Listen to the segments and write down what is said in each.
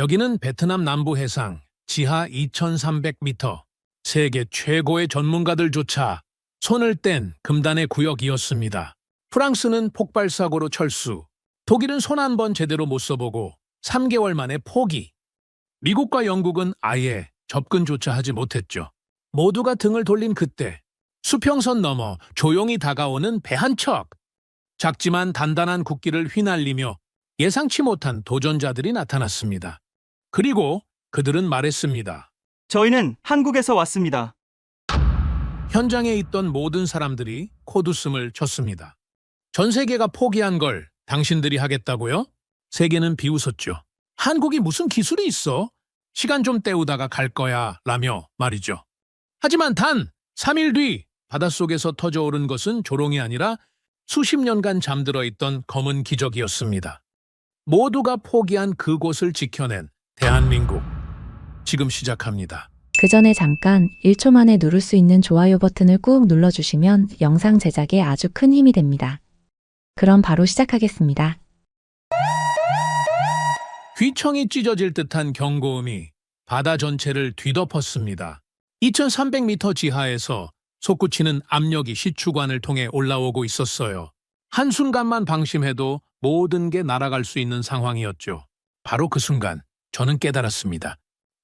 여기는 베트남 남부 해상 지하 2300m, 세계 최고의 전문가들조차 손을 뗀 금단의 구역이었습니다. 프랑스는 폭발 사고로 철수, 독일은 손 한 번 제대로 못 써보고 3개월 만에 포기. 미국과 영국은 아예 접근조차 하지 못했죠. 모두가 등을 돌린 그때 수평선 너머 조용히 다가오는 배 한 척. 작지만 단단한 국기를 휘날리며 예상치 못한 도전자들이 나타났습니다. 그리고 그들은 말했습니다. 저희는 한국에서 왔습니다. 현장에 있던 모든 사람들이 코웃음을 쳤습니다. 전 세계가 포기한 걸 당신들이 하겠다고요? 세계는 비웃었죠. 한국이 무슨 기술이 있어? 시간 좀 때우다가 갈 거야 라며 말이죠. 하지만 단 3일 뒤 바닷속에서 터져오른 것은 조롱이 아니라 수십 년간 잠들어 있던 검은 기적이었습니다. 모두가 포기한 그곳을 지켜낸 대한민국. 지금 시작합니다. 그 전에 잠깐 1초 만에 누를 수 있는 좋아요 버튼을 꾹 눌러주시면 영상 제작에 아주 큰 힘이 됩니다. 그럼 바로 시작하겠습니다. 귀청이 찢어질 듯한 경고음이 바다 전체를 뒤덮었습니다. 2300m 지하에서 솟구치는 압력이 시추관을 통해 올라오고 있었어요. 한순간만 방심해도 모든 게 날아갈 수 있는 상황이었죠. 바로 그 순간 저는 깨달았습니다.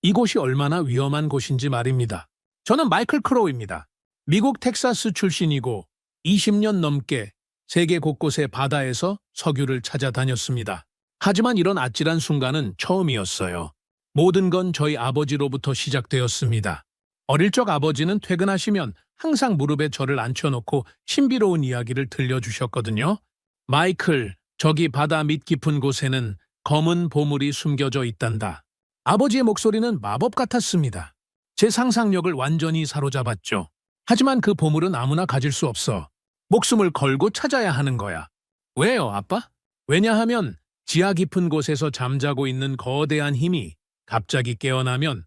이곳이 얼마나 위험한 곳인지 말입니다. 저는 마이클 크로우입니다. 미국 텍사스 출신이고 20년 넘게 세계 곳곳의 바다에서 석유를 찾아다녔습니다. 하지만 이런 아찔한 순간은 처음이었어요. 모든 건 저희 아버지로부터 시작되었습니다. 어릴 적 아버지는 퇴근하시면 항상 무릎에 저를 앉혀놓고 신비로운 이야기를 들려주셨거든요. 마이클, 저기 바다 밑 깊은 곳에는 검은 보물이 숨겨져 있단다. 아버지의 목소리는 마법 같았습니다. 제 상상력을 완전히 사로잡았죠. 하지만 그 보물은 아무나 가질 수 없어. 목숨을 걸고 찾아야 하는 거야. 왜요, 아빠? 왜냐하면 지하 깊은 곳에서 잠자고 있는 거대한 힘이 갑자기 깨어나면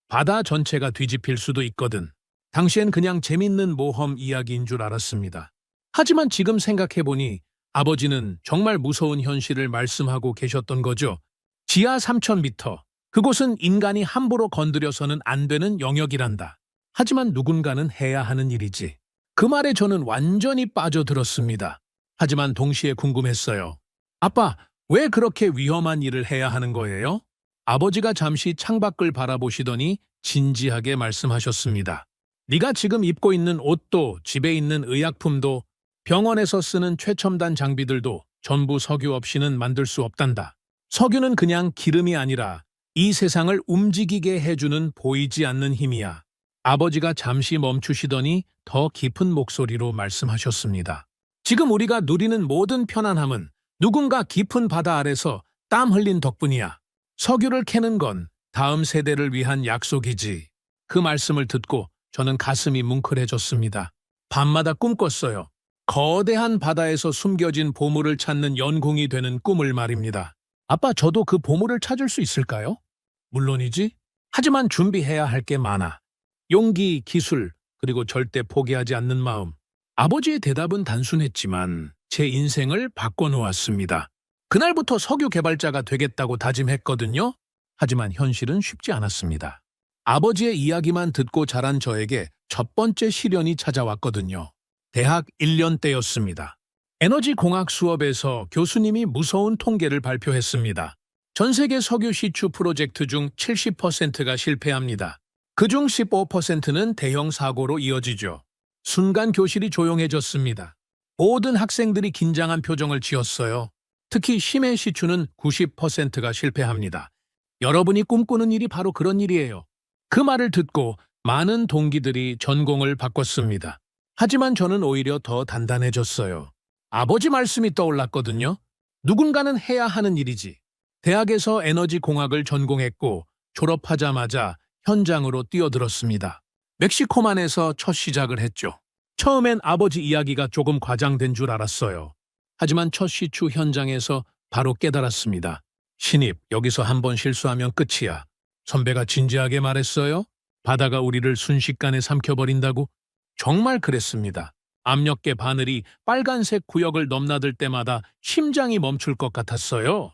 바다 전체가 뒤집힐 수도 있거든. 당시엔 그냥 재밌는 모험 이야기인 줄 알았습니다. 하지만 지금 생각해보니 아버지는 정말 무서운 현실을 말씀하고 계셨던 거죠. 지하 3000m. 그곳은 인간이 함부로 건드려서는 안 되는 영역이란다. 하지만 누군가는 해야 하는 일이지. 그 말에 저는 완전히 빠져들었습니다. 하지만 동시에 궁금했어요. 아빠, 왜 그렇게 위험한 일을 해야 하는 거예요? 아버지가 잠시 창밖을 바라보시더니 진지하게 말씀하셨습니다. 네가 지금 입고 있는 옷도 집에 있는 의약품도 병원에서 쓰는 최첨단 장비들도 전부 석유 없이는 만들 수 없단다. 석유는 그냥 기름이 아니라 이 세상을 움직이게 해주는 보이지 않는 힘이야. 아버지가 잠시 멈추시더니 더 깊은 목소리로 말씀하셨습니다. 지금 우리가 누리는 모든 편안함은 누군가 깊은 바다 아래서 땀 흘린 덕분이야. 석유를 캐는 건 다음 세대를 위한 약속이지. 그 말씀을 듣고 저는 가슴이 뭉클해졌습니다. 밤마다 꿈꿨어요. 거대한 바다에서 숨겨진 보물을 찾는 연궁이 되는 꿈을 말입니다. 아빠, 저도 그 보물을 찾을 수 있을까요? 물론이지. 하지만 준비해야 할 게 많아. 용기, 기술, 그리고 절대 포기하지 않는 마음. 아버지의 대답은 단순했지만 제 인생을 바꿔놓았습니다. 그날부터 석유 개발자가 되겠다고 다짐했거든요. 하지만 현실은 쉽지 않았습니다. 아버지의 이야기만 듣고 자란 저에게 첫 번째 시련이 찾아왔거든요. 대학 1년 때였습니다. 에너지공학 수업에서 교수님이 무서운 통계를 발표했습니다. 전 세계 석유 시추 프로젝트 중 70%가 실패합니다. 그중 15%는 대형 사고로 이어지죠. 순간 교실이 조용해졌습니다. 모든 학생들이 긴장한 표정을 지었어요. 특히 심해 시추는 90%가 실패합니다. 여러분이 꿈꾸는 일이 바로 그런 일이에요. 그 말을 듣고 많은 동기들이 전공을 바꿨습니다. 하지만 저는 오히려 더 단단해졌어요. 아버지 말씀이 떠올랐거든요. 누군가는 해야 하는 일이지. 대학에서 에너지공학을 전공했고 졸업하자마자 현장으로 뛰어들었습니다. 멕시코만에서 첫 시작을 했죠. 처음엔 아버지 이야기가 조금 과장된 줄 알았어요. 하지만 첫 시추 현장에서 바로 깨달았습니다. 신입, 여기서 한번 실수하면 끝이야. 선배가 진지하게 말했어요. 바다가 우리를 순식간에 삼켜버린다고? 정말 그랬습니다. 압력계 바늘이 빨간색 구역을 넘나들 때마다 심장이 멈출 것 같았어요.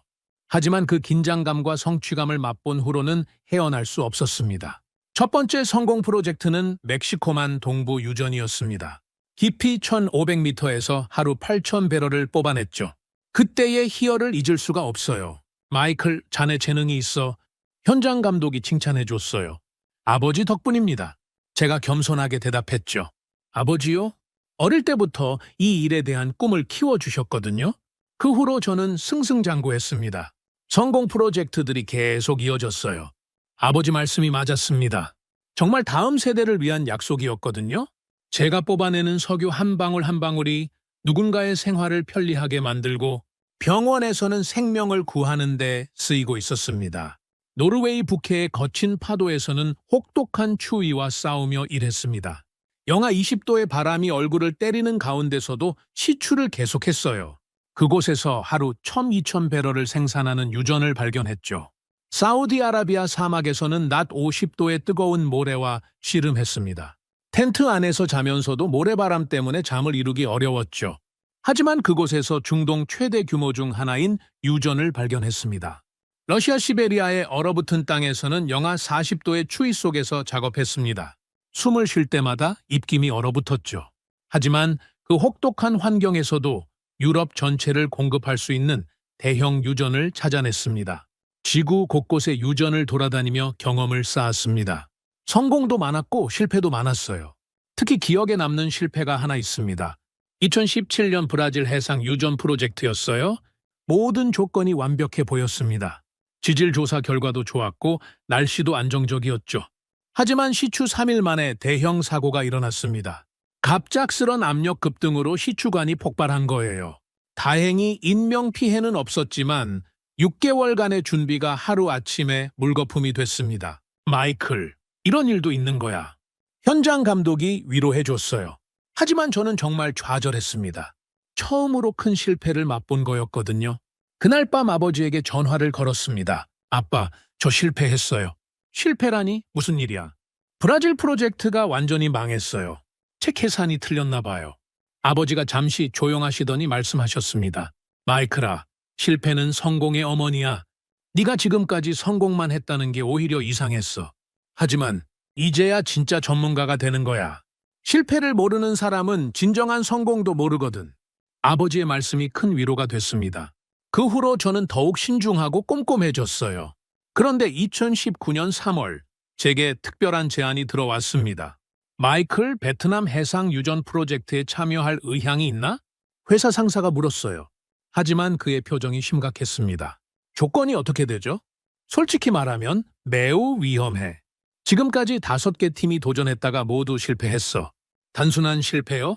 하지만 그 긴장감과 성취감을 맛본 후로는 헤어날 수 없었습니다. 첫 번째 성공 프로젝트는 멕시코만 동부 유전이었습니다. 깊이 1,500m에서 하루 8,000배럴을 뽑아냈죠. 그때의 희열을 잊을 수가 없어요. 마이클, 자네 재능이 있어. 현장 감독이 칭찬해줬어요. 아버지 덕분입니다. 제가 겸손하게 대답했죠. 아버지요? 어릴 때부터 이 일에 대한 꿈을 키워주셨거든요. 그 후로 저는 승승장구했습니다. 성공 프로젝트들이 계속 이어졌어요. 아버지 말씀이 맞았습니다. 정말 다음 세대를 위한 약속이었거든요. 제가 뽑아내는 석유 한 방울 한 방울이 누군가의 생활을 편리하게 만들고 병원에서는 생명을 구하는 데 쓰이고 있었습니다. 노르웨이 북해의 거친 파도에서는 혹독한 추위와 싸우며 일했습니다. 영하 20도의 바람이 얼굴을 때리는 가운데서도 시추를 계속했어요. 그곳에서 하루 1,200배럴을 생산하는 유전을 발견했죠. 사우디아라비아 사막에서는 낮 50도의 뜨거운 모래와 씨름했습니다. 텐트 안에서 자면서도 모래바람 때문에 잠을 이루기 어려웠죠. 하지만 그곳에서 중동 최대 규모 중 하나인 유전을 발견했습니다. 러시아 시베리아의 얼어붙은 땅에서는 영하 40도의 추위 속에서 작업했습니다. 숨을 쉴 때마다 입김이 얼어붙었죠. 하지만 그 혹독한 환경에서도 유럽 전체를 공급할 수 있는 대형 유전을 찾아냈습니다. 지구 곳곳의 유전을 돌아다니며 경험을 쌓았습니다. 성공도 많았고 실패도 많았어요. 특히 기억에 남는 실패가 하나 있습니다. 2017년 브라질 해상 유전 프로젝트였어요. 모든 조건이 완벽해 보였습니다. 지질 조사 결과도 좋았고 날씨도 안정적이었죠. 하지만 시추 3일 만에 대형 사고가 일어났습니다. 갑작스런 압력 급등으로 시추관이 폭발한 거예요. 다행히 인명피해는 없었지만 6개월간의 준비가 하루아침에 물거품이 됐습니다. 마이클, 이런 일도 있는 거야. 현장 감독이 위로해줬어요. 하지만 저는 정말 좌절했습니다. 처음으로 큰 실패를 맛본 거였거든요. 그날 밤 아버지에게 전화를 걸었습니다. 아빠, 저 실패했어요. 실패라니? 무슨 일이야? 브라질 프로젝트가 완전히 망했어요. 제 계산이 틀렸나 봐요. 아버지가 잠시 조용하시더니 말씀하셨습니다. 마이클아, 실패는 성공의 어머니야. 네가 지금까지 성공만 했다는 게 오히려 이상했어. 하지만 이제야 진짜 전문가가 되는 거야. 실패를 모르는 사람은 진정한 성공도 모르거든. 아버지의 말씀이 큰 위로가 됐습니다. 그 후로 저는 더욱 신중하고 꼼꼼해졌어요. 그런데 2019년 3월 제게 특별한 제안이 들어왔습니다. 마이클, 베트남 해상 유전 프로젝트에 참여할 의향이 있나? 회사 상사가 물었어요. 하지만 그의 표정이 심각했습니다. 조건이 어떻게 되죠? 솔직히 말하면 매우 위험해. 지금까지 5개 팀이 도전했다가 모두 실패했어. 단순한 실패요?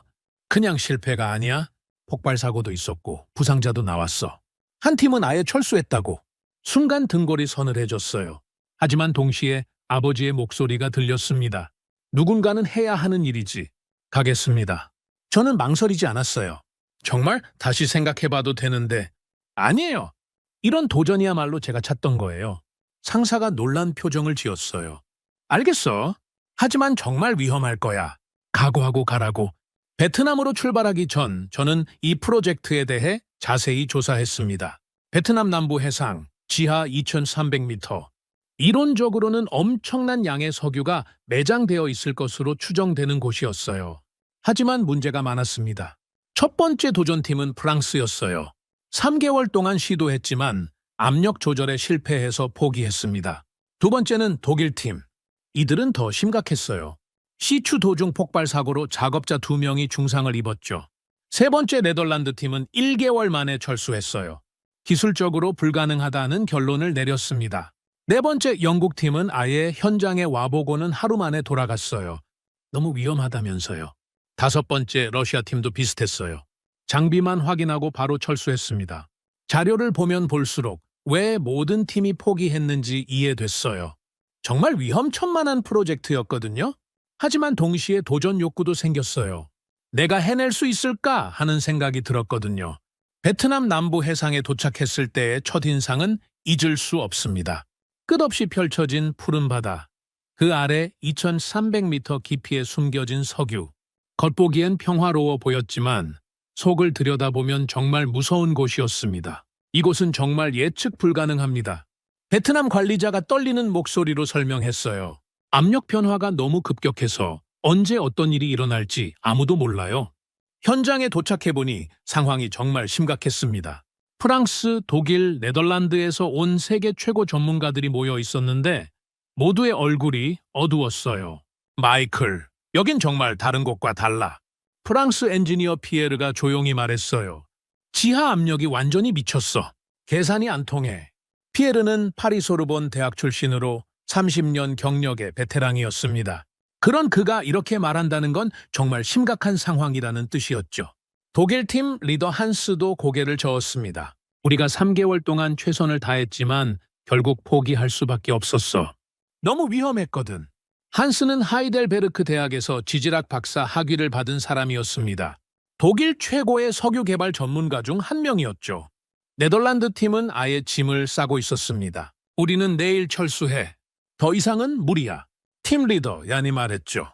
그냥 실패가 아니야. 폭발 사고도 있었고 부상자도 나왔어. 한 팀은 아예 철수했다고. 순간 등골이 서늘해졌어요. 하지만 동시에 아버지의 목소리가 들렸습니다. 누군가는 해야 하는 일이지. 가겠습니다. 저는 망설이지 않았어요. 정말 다시 생각해봐도 되는데. 아니에요. 이런 도전이야말로 제가 찾던 거예요. 상사가 놀란 표정을 지었어요. 알겠어. 하지만 정말 위험할 거야. 각오하고 가라고. 베트남으로 출발하기 전 저는 이 프로젝트에 대해 자세히 조사했습니다. 베트남 남부 해상, 지하 2,300m. 이론적으로는 엄청난 양의 석유가 매장되어 있을 것으로 추정되는 곳이었어요. 하지만 문제가 많았습니다. 첫 번째 도전팀은 프랑스였어요. 3개월 동안 시도했지만 압력 조절에 실패해서 포기했습니다. 두 번째는 독일팀. 이들은 더 심각했어요. 시추 도중 폭발 사고로 작업자 2명이 중상을 입었죠. 세 번째 네덜란드 팀은 1개월 만에 철수했어요. 기술적으로 불가능하다는 결론을 내렸습니다. 네 번째 영국 팀은 아예 현장에 와보고는 하루 만에 돌아갔어요. 너무 위험하다면서요. 다섯 번째 러시아 팀도 비슷했어요. 장비만 확인하고 바로 철수했습니다. 자료를 보면 볼수록 왜 모든 팀이 포기했는지 이해됐어요. 정말 위험천만한 프로젝트였거든요. 하지만 동시에 도전 욕구도 생겼어요. 내가 해낼 수 있을까 하는 생각이 들었거든요. 베트남 남부 해상에 도착했을 때의 첫인상은 잊을 수 없습니다. 끝없이 펼쳐진 푸른 바다. 그 아래 2,300m 깊이에 숨겨진 석유. 겉보기엔 평화로워 보였지만 속을 들여다보면 정말 무서운 곳이었습니다. 이곳은 정말 예측 불가능합니다. 베트남 관리자가 떨리는 목소리로 설명했어요. 압력 변화가 너무 급격해서 언제 어떤 일이 일어날지 아무도 몰라요. 현장에 도착해보니 상황이 정말 심각했습니다. 프랑스, 독일, 네덜란드에서 온 세계 최고 전문가들이 모여 있었는데 모두의 얼굴이 어두웠어요. 마이클, 여긴 정말 다른 곳과 달라. 프랑스 엔지니어 피에르가 조용히 말했어요. 지하 압력이 완전히 미쳤어. 계산이 안 통해. 피에르는 파리 소르본 대학 출신으로 30년 경력의 베테랑이었습니다. 그런 그가 이렇게 말한다는 건 정말 심각한 상황이라는 뜻이었죠. 독일 팀 리더 한스도 고개를 저었습니다. 우리가 3개월 동안 최선을 다했지만 결국 포기할 수밖에 없었어. 너무 위험했거든. 한스는 하이델베르크 대학에서 지질학 박사 학위를 받은 사람이었습니다. 독일 최고의 석유 개발 전문가 중 한 명이었죠. 네덜란드 팀은 아예 짐을 싸고 있었습니다. 우리는 내일 철수해. 더 이상은 무리야. 팀 리더 얀이 말했죠.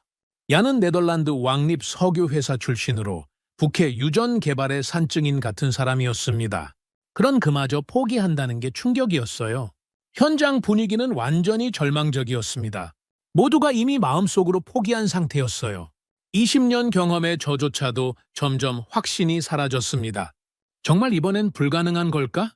얀은 네덜란드 왕립 석유회사 출신으로 북해 유전 개발의 산증인 같은 사람이었습니다. 그런 그마저 포기한다는 게 충격이었어요. 현장 분위기는 완전히 절망적이었습니다. 모두가 이미 마음속으로 포기한 상태였어요. 20년 경험의 저조차도 점점 확신이 사라졌습니다. 정말 이번엔 불가능한 걸까?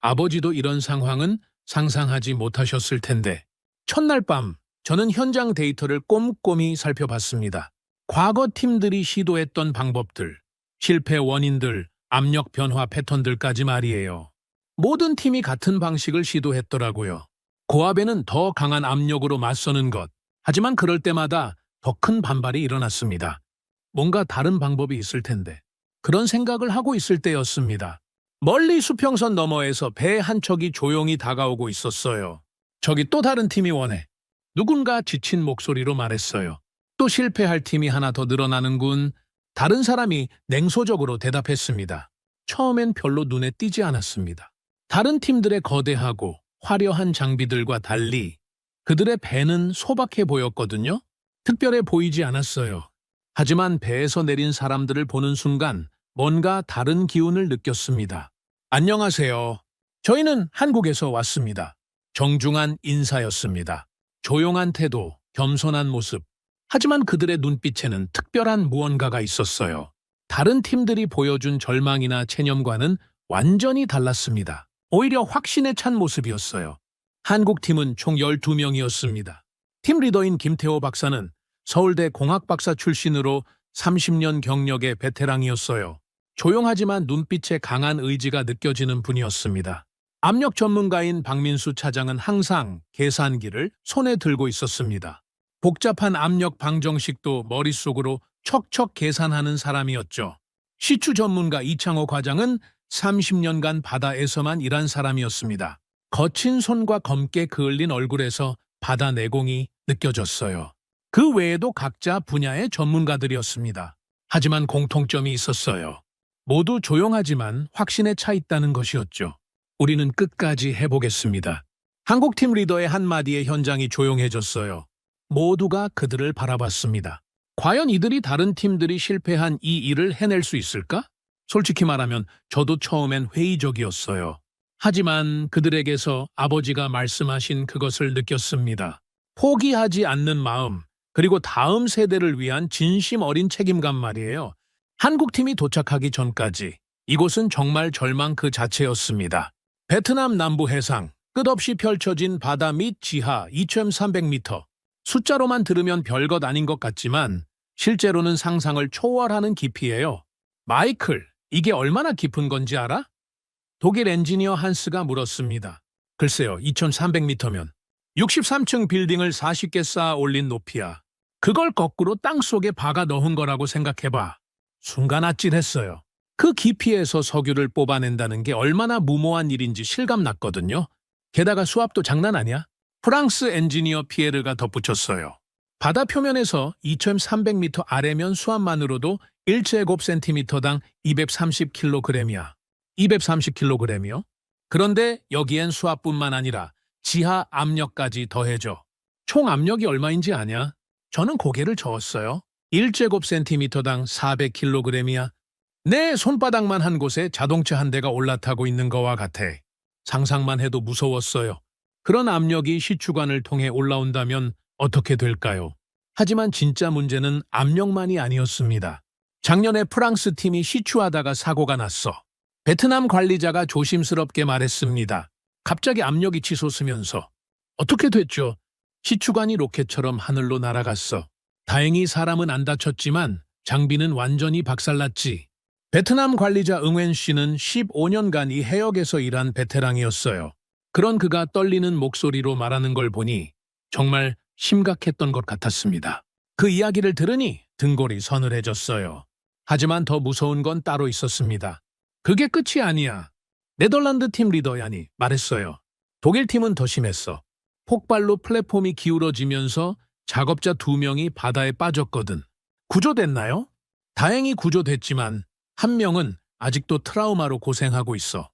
아버지도 이런 상황은 상상하지 못하셨을 텐데. 첫날 밤, 저는 현장 데이터를 꼼꼼히 살펴봤습니다. 과거 팀들이 시도했던 방법들, 실패 원인들, 압력 변화 패턴들까지 말이에요. 모든 팀이 같은 방식을 시도했더라고요. 고압에는 더 강한 압력으로 맞서는 것. 하지만 그럴 때마다 더 큰 반발이 일어났습니다. 뭔가 다른 방법이 있을 텐데. 그런 생각을 하고 있을 때였습니다. 멀리 수평선 너머에서 배 한 척이 조용히 다가오고 있었어요. 저기 또 다른 팀이 원해. 누군가 지친 목소리로 말했어요. 또 실패할 팀이 하나 더 늘어나는군. 다른 사람이 냉소적으로 대답했습니다. 처음엔 별로 눈에 띄지 않았습니다. 다른 팀들의 거대하고 화려한 장비들과 달리 그들의 배는 소박해 보였거든요. 특별해 보이지 않았어요. 하지만 배에서 내린 사람들을 보는 순간 뭔가 다른 기운을 느꼈습니다. 안녕하세요. 저희는 한국에서 왔습니다. 정중한 인사였습니다. 조용한 태도, 겸손한 모습. 하지만 그들의 눈빛에는 특별한 무언가가 있었어요. 다른 팀들이 보여준 절망이나 체념과는 완전히 달랐습니다. 오히려 확신에 찬 모습이었어요. 한국 팀은 총 12명이었습니다. 팀 리더인 김태호 박사는 서울대 공학박사 출신으로 30년 경력의 베테랑이었어요. 조용하지만 눈빛에 강한 의지가 느껴지는 분이었습니다. 압력 전문가인 박민수 차장은 항상 계산기를 손에 들고 있었습니다. 복잡한 압력 방정식도 머릿속으로 척척 계산하는 사람이었죠. 시추 전문가 이창호 과장은 30년간 바다에서만 일한 사람이었습니다. 거친 손과 검게 그을린 얼굴에서 바다 내공이 느껴졌어요. 그 외에도 각자 분야의 전문가들이었습니다. 하지만 공통점이 있었어요. 모두 조용하지만 확신에 차 있다는 것이었죠. 우리는 끝까지 해보겠습니다. 한국팀 리더의 한마디에 현장이 조용해졌어요. 모두가 그들을 바라봤습니다. 과연 이들이 다른 팀들이 실패한 이 일을 해낼 수 있을까? 솔직히 말하면 저도 처음엔 회의적이었어요. 하지만 그들에게서 아버지가 말씀하신 그것을 느꼈습니다. 포기하지 않는 마음, 그리고 다음 세대를 위한 진심 어린 책임감 말이에요. 한국팀이 도착하기 전까지 이곳은 정말 절망 그 자체였습니다. 베트남 남부 해상, 끝없이 펼쳐진 바다 및 지하 2,300m. 숫자로만 들으면 별것 아닌 것 같지만 실제로는 상상을 초월하는 깊이예요. 마이클, 이게 얼마나 깊은 건지 알아? 독일 엔지니어 한스가 물었습니다. 글쎄요, 2,300m면 63층 빌딩을 40개 쌓아 올린 높이야. 그걸 거꾸로 땅속에 박아 넣은 거라고 생각해봐. 순간 아찔했어요. 그 깊이에서 석유를 뽑아낸다는 게 얼마나 무모한 일인지 실감났거든요. 게다가 수압도 장난 아니야. 프랑스 엔지니어 피에르가 덧붙였어요. 바다 표면에서 2,300m 아래면 수압만으로도 1제곱센티미터당 230kg이야. 230kg이요? 그런데 여기엔 수압뿐만 아니라 지하 압력까지 더해져. 총 압력이 얼마인지 아냐? 저는 고개를 저었어요. 1제곱센티미터당 400kg이야. 내 손바닥만 한 곳에 자동차 한 대가 올라타고 있는 거와 같아. 상상만 해도 무서웠어요. 그런 압력이 시추관을 통해 올라온다면 어떻게 될까요? 하지만 진짜 문제는 압력만이 아니었습니다. 작년에 프랑스 팀이 시추하다가 사고가 났어. 베트남 관리자가 조심스럽게 말했습니다. 갑자기 압력이 치솟으면서. 어떻게 됐죠? 시추관이 로켓처럼 하늘로 날아갔어. 다행히 사람은 안 다쳤지만 장비는 완전히 박살났지. 베트남 관리자 응웬 씨는 15년간 이 해역에서 일한 베테랑이었어요. 그런 그가 떨리는 목소리로 말하는 걸 보니 정말 심각했던 것 같았습니다. 그 이야기를 들으니 등골이 서늘해졌어요. 하지만 더 무서운 건 따로 있었습니다. 그게 끝이 아니야. 네덜란드 팀 리더얀이 말했어요. 독일 팀은 더 심했어. 폭발로 플랫폼이 기울어지면서 작업자 2명이 바다에 빠졌거든. 구조됐나요? 다행히 구조됐지만 한 명은 아직도 트라우마로 고생하고 있어.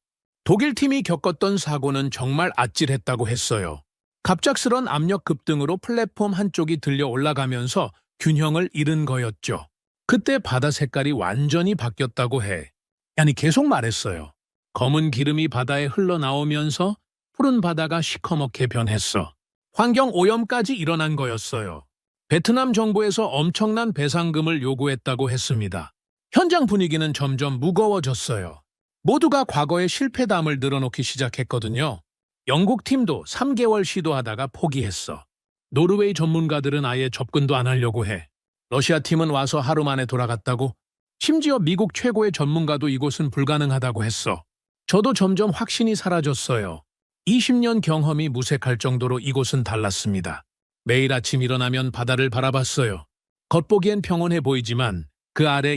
독일 팀이 겪었던 사고는 정말 아찔했다고 했어요. 갑작스런 압력 급등으로 플랫폼 한쪽이 들려 올라가면서 균형을 잃은 거였죠. 그때 바다 색깔이 완전히 바뀌었다고 해. 아니 계속 말했어요. 검은 기름이 바다에 흘러나오면서 푸른 바다가 시커멓게 변했어. 환경 오염까지 일어난 거였어요. 베트남 정부에서 엄청난 배상금을 요구했다고 했습니다. 현장 분위기는 점점 무거워졌어요. 모두가 과거의 실패담을 늘어놓기 시작했거든요. 영국 팀도 3개월 시도하다가 포기했어. 노르웨이 전문가들은 아예 접근도 안 하려고 해. 러시아 팀은 와서 하루 만에 돌아갔다고. 심지어 미국 최고의 전문가도 이곳은 불가능하다고 했어. 저도 점점 확신이 사라졌어요. 20년 경험이 무색할 정도로 이곳은 달랐습니다. 매일 아침 일어나면 바다를 바라봤어요. 겉보기엔 평온해 보이지만 그 아래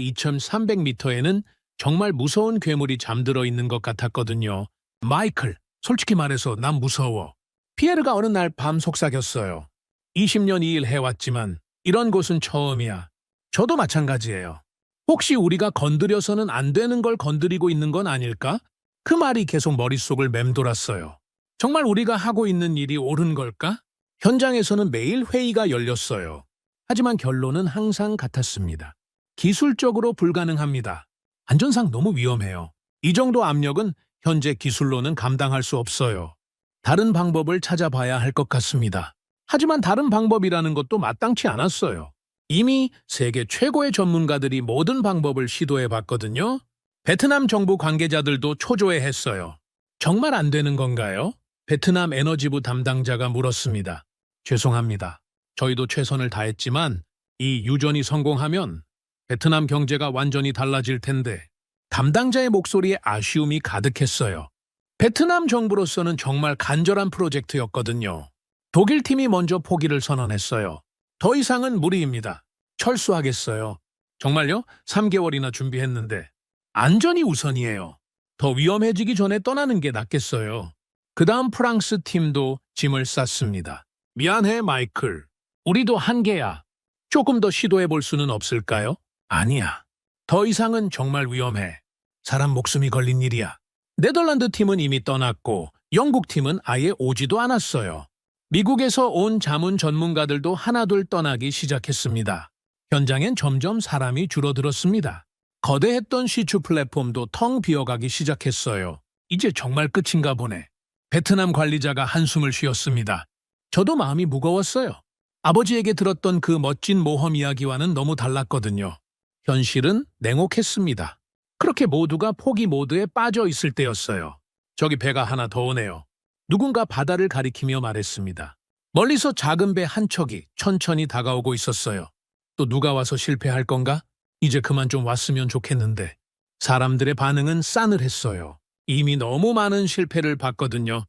2,300m에는 정말 무서운 괴물이 잠들어 있는 것 같았거든요. 마이클, 솔직히 말해서 난 무서워. 피에르가 어느 날 밤 속삭였어요. 20년 이 일 해왔지만 이런 곳은 처음이야. 저도 마찬가지예요. 혹시 우리가 건드려서는 안 되는 걸 건드리고 있는 건 아닐까? 그 말이 계속 머릿속을 맴돌았어요. 정말 우리가 하고 있는 일이 옳은 걸까? 현장에서는 매일 회의가 열렸어요. 하지만 결론은 항상 같았습니다. 기술적으로 불가능합니다. 안전상 너무 위험해요. 이 정도 압력은 현재 기술로는 감당할 수 없어요. 다른 방법을 찾아봐야 할 것 같습니다. 하지만 다른 방법이라는 것도 마땅치 않았어요. 이미 세계 최고의 전문가들이 모든 방법을 시도해봤거든요. 베트남 정부 관계자들도 초조해했어요. 정말 안 되는 건가요? 베트남 에너지부 담당자가 물었습니다. 죄송합니다. 저희도 최선을 다했지만 이 유전이 성공하면 베트남 경제가 완전히 달라질 텐데 담당자의 목소리에 아쉬움이 가득했어요. 베트남 정부로서는 정말 간절한 프로젝트였거든요. 독일 팀이 먼저 포기를 선언했어요. 더 이상은 무리입니다. 철수하겠어요. 정말요? 3개월이나 준비했는데. 안전이 우선이에요. 더 위험해지기 전에 떠나는 게 낫겠어요. 그 다음 프랑스 팀도 짐을 쌌습니다. 미안해, 마이클. 우리도 한계야. 조금 더 시도해 볼 수는 없을까요? 아니야. 더 이상은 정말 위험해. 사람 목숨이 걸린 일이야. 네덜란드 팀은 이미 떠났고 영국 팀은 아예 오지도 않았어요. 미국에서 온 자문 전문가들도 하나둘 떠나기 시작했습니다. 현장엔 점점 사람이 줄어들었습니다. 거대했던 시추 플랫폼도 텅 비어가기 시작했어요. 이제 정말 끝인가 보네. 베트남 관리자가 한숨을 쉬었습니다. 저도 마음이 무거웠어요. 아버지에게 들었던 그 멋진 모험 이야기와는 너무 달랐거든요. 현실은 냉혹했습니다. 그렇게 모두가 포기 모드에 빠져 있을 때였어요. 저기 배가 하나 더 오네요. 누군가 바다를 가리키며 말했습니다. 멀리서 작은 배 한 척이 천천히 다가오고 있었어요. 또 누가 와서 실패할 건가? 이제 그만 좀 왔으면 좋겠는데. 사람들의 반응은 싸늘했어요. 이미 너무 많은 실패를 봤거든요.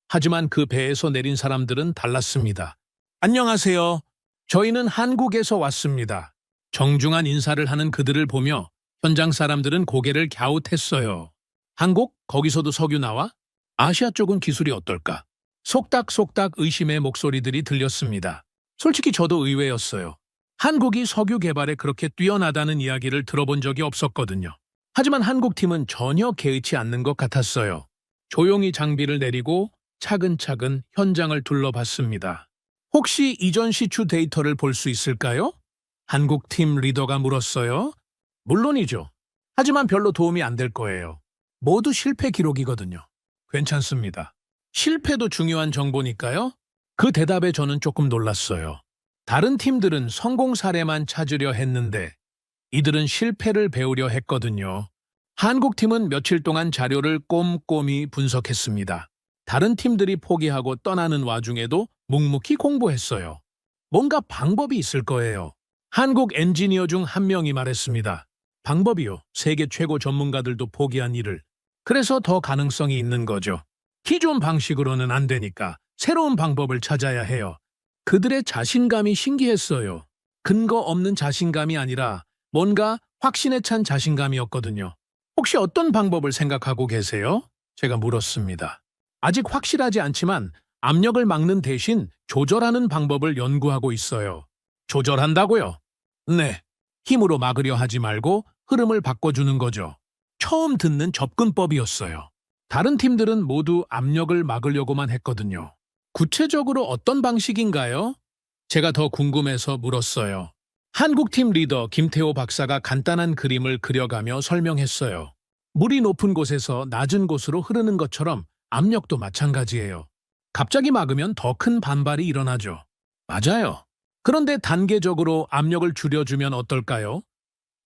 하지만 그 배에서 내린 사람들은 달랐습니다. 안녕하세요. 저희는 한국에서 왔습니다. 정중한 인사를 하는 그들을 보며 현장 사람들은 고개를 갸웃했어요. 한국? 거기서도 석유 나와? 아시아 쪽은 기술이 어떨까? 속닥속닥 의심의 목소리들이 들렸습니다. 솔직히 저도 의외였어요. 한국이 석유 개발에 그렇게 뛰어나다는 이야기를 들어본 적이 없었거든요. 하지만 한국팀은 전혀 개의치 않는 것 같았어요. 조용히 장비를 내리고 차근차근 현장을 둘러봤습니다. 혹시 이전 시추 데이터를 볼 수 있을까요? 한국팀 리더가 물었어요. 물론이죠. 하지만 별로 도움이 안 될 거예요. 모두 실패 기록이거든요. 괜찮습니다. 실패도 중요한 정보니까요. 그 대답에 저는 조금 놀랐어요. 다른 팀들은 성공 사례만 찾으려 했는데 이들은 실패를 배우려 했거든요. 한국 팀은 며칠 동안 자료를 꼼꼼히 분석했습니다. 다른 팀들이 포기하고 떠나는 와중에도 묵묵히 공부했어요. 뭔가 방법이 있을 거예요. 한국 엔지니어 중 한 명이 말했습니다. 방법이요. 세계 최고 전문가들도 포기한 일을. 그래서 더 가능성이 있는 거죠. 기존 방식으로는 안 되니까 새로운 방법을 찾아야 해요. 그들의 자신감이 신기했어요. 근거 없는 자신감이 아니라 뭔가 확신에 찬 자신감이었거든요. 혹시 어떤 방법을 생각하고 계세요? 제가 물었습니다. 아직 확실하지 않지만 압력을 막는 대신 조절하는 방법을 연구하고 있어요. 조절한다고요? 네. 힘으로 막으려 하지 말고 흐름을 바꿔주는 거죠. 처음 듣는 접근법이었어요. 다른 팀들은 모두 압력을 막으려고만 했거든요. 구체적으로 어떤 방식인가요? 제가 더 궁금해서 물었어요. 한국팀 리더 김태호 박사가 간단한 그림을 그려가며 설명했어요. 물이 높은 곳에서 낮은 곳으로 흐르는 것처럼 압력도 마찬가지예요. 갑자기 막으면 더 큰 반발이 일어나죠. 맞아요. 그런데 단계적으로 압력을 줄여주면 어떨까요?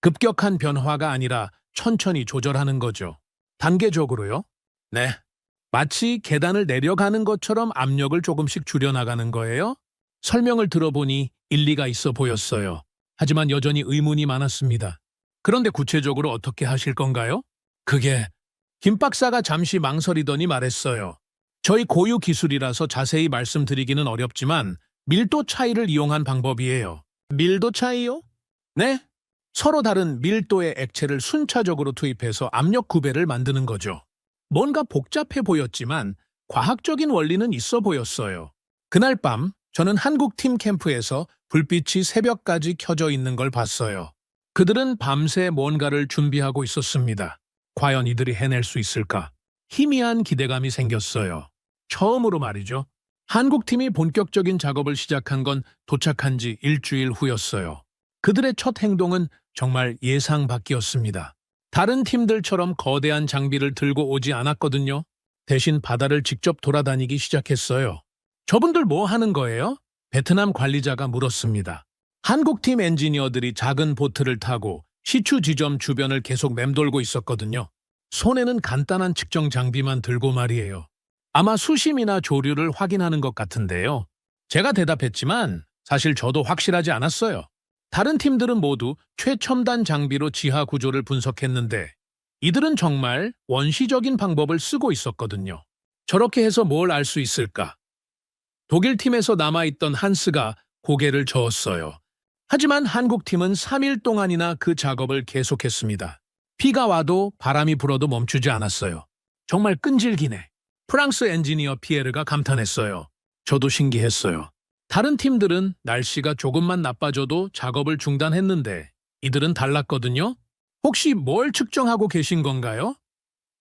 급격한 변화가 아니라 천천히 조절하는 거죠. 단계적으로요? 네. 마치 계단을 내려가는 것처럼 압력을 조금씩 줄여나가는 거예요? 설명을 들어보니 일리가 있어 보였어요. 하지만 여전히 의문이 많았습니다. 그런데 구체적으로 어떻게 하실 건가요? 그게 김 박사가 잠시 망설이더니 말했어요. 저희 고유 기술이라서 자세히 말씀드리기는 어렵지만 밀도 차이를 이용한 방법이에요. 밀도 차이요? 네. 서로 다른 밀도의 액체를 순차적으로 투입해서 압력 구배를 만드는 거죠. 뭔가 복잡해 보였지만 과학적인 원리는 있어 보였어요. 그날 밤 저는 한국 팀 캠프에서 불빛이 새벽까지 켜져 있는 걸 봤어요. 그들은 밤새 뭔가를 준비하고 있었습니다. 과연 이들이 해낼 수 있을까? 희미한 기대감이 생겼어요. 처음으로 말이죠. 한국 팀이 본격적인 작업을 시작한 건 도착한 지 일주일 후였어요. 그들의 첫 행동은 정말 예상 밖이었습니다. 다른 팀들처럼 거대한 장비를 들고 오지 않았거든요. 대신 바다를 직접 돌아다니기 시작했어요. 저분들 뭐 하는 거예요? 베트남 관리자가 물었습니다. 한국팀 엔지니어들이 작은 보트를 타고 시추 지점 주변을 계속 맴돌고 있었거든요. 손에는 간단한 측정 장비만 들고 말이에요. 아마 수심이나 조류를 확인하는 것 같은데요. 제가 대답했지만 사실 저도 확실하지 않았어요. 다른 팀들은 모두 최첨단 장비로 지하 구조를 분석했는데 이들은 정말 원시적인 방법을 쓰고 있었거든요. 저렇게 해서 뭘 알 수 있을까? 독일 팀에서 남아있던 한스가 고개를 저었어요. 하지만 한국 팀은 3일 동안이나 그 작업을 계속했습니다. 비가 와도 바람이 불어도 멈추지 않았어요. 정말 끈질기네. 프랑스 엔지니어 피에르가 감탄했어요. 저도 신기했어요. 다른 팀들은 날씨가 조금만 나빠져도 작업을 중단했는데 이들은 달랐거든요. 혹시 뭘 측정하고 계신 건가요?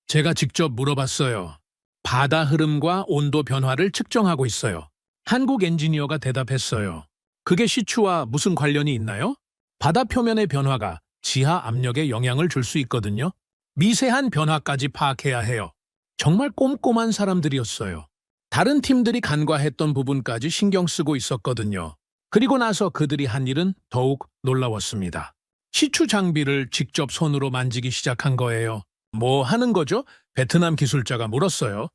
제가 직접 물어봤어요. 바다 흐름과 온도 변화를 측정하고 있어요. 한국 엔지니어가 대답했어요. 그게 시추와 무슨 관련이 있나요? 바다 표면의 변화가 지하 압력에 영향을 줄 수 있거든요. 미세한 변화까지 파악해야 해요. 정말 꼼꼼한 사람들이었어요. 다른 팀들이 간과했던 부분까지 신경 쓰고 있었거든요. 그리고 나서 그들이 한 일은 더욱 놀라웠습니다. 시추 장비를 직접 손으로 만지기 시작한 거예요. 뭐 하는 거죠? 베트남 기술자가 물었어요.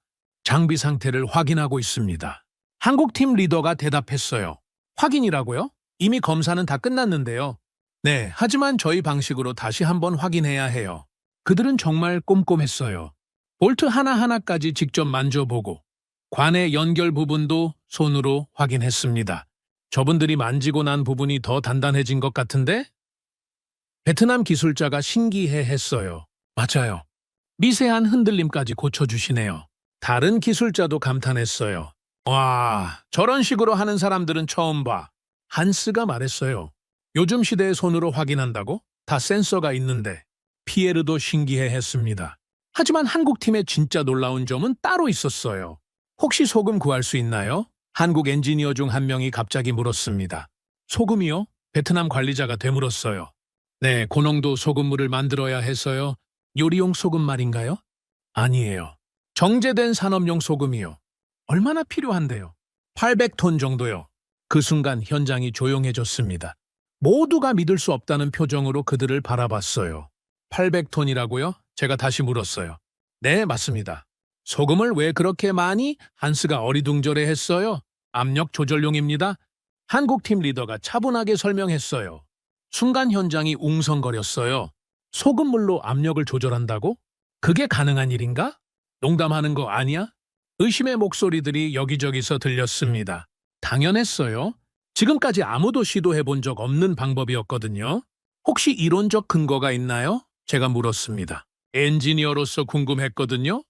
장비 상태를 확인하고 있습니다. 한국팀 리더가 대답했어요. 확인이라고요? 이미 검사는 다 끝났는데요. 네, 하지만 저희 방식으로 다시 한번 확인해야 해요. 그들은 정말 꼼꼼했어요. 볼트 하나하나까지 직접 만져보고 관의 연결 부분도 손으로 확인했습니다. 저분들이 만지고 난 부분이 더 단단해진 것 같은데? 베트남 기술자가 신기해했어요. 맞아요. 미세한 흔들림까지 고쳐주시네요. 다른 기술자도 감탄했어요. 와, 저런 식으로 하는 사람들은 처음 봐. 한스가 말했어요. 요즘 시대에 손으로 확인한다고? 다 센서가 있는데. 피에르도 신기해했습니다. 하지만 한국팀의 진짜 놀라운 점은 따로 있었어요. 혹시 소금 구할 수 있나요? 한국 엔지니어 중 한 명이 갑자기 물었습니다. 소금이요? 베트남 관리자가 되물었어요. 네, 고농도 소금물을 만들어야 해서요. 요리용 소금 말인가요? 아니에요. 정제된 산업용 소금이요. 얼마나 필요한데요? 800톤 정도요. 그 순간 현장이 조용해졌습니다. 모두가 믿을 수 없다는 표정으로 그들을 바라봤어요. 800톤이라고요? 제가 다시 물었어요. 네, 맞습니다. 소금을 왜 그렇게 많이? 한스가 어리둥절해 했어요. 압력 조절용입니다. 한국팀 리더가 차분하게 설명했어요. 순간 현장이 웅성거렸어요. 소금물로 압력을 조절한다고? 그게 가능한 일인가? 농담하는 거 아니야? 의심의 목소리들이 여기저기서 들렸습니다. 당연했어요. 지금까지 아무도 시도해 본 적 없는 방법이었거든요. 혹시 이론적 근거가 있나요? 제가 물었습니다. 엔지니어로서 궁금했거든요.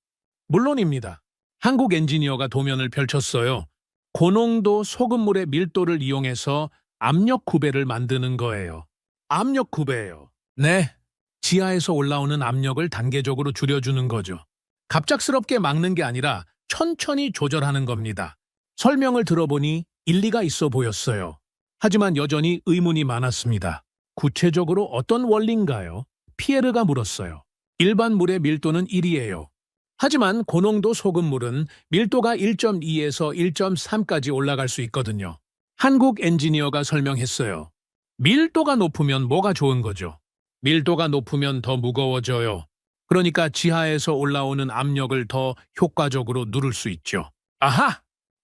물론입니다. 한국 엔지니어가 도면을 펼쳤어요. 고농도 소금물의 밀도를 이용해서 압력 구배를 만드는 거예요. 압력 구배예요. 네. 지하에서 올라오는 압력을 단계적으로 줄여주는 거죠. 갑작스럽게 막는 게 아니라 천천히 조절하는 겁니다. 설명을 들어보니 일리가 있어 보였어요. 하지만 여전히 의문이 많았습니다. 구체적으로 어떤 원리인가요? 피에르가 물었어요. 일반 물의 밀도는 1이에요. 하지만 고농도 소금물은 밀도가 1.2에서 1.3까지 올라갈 수 있거든요. 한국 엔지니어가 설명했어요. 밀도가 높으면 뭐가 좋은 거죠? 밀도가 높으면 더 무거워져요. 그러니까 지하에서 올라오는 압력을 더 효과적으로 누를 수 있죠. 아하!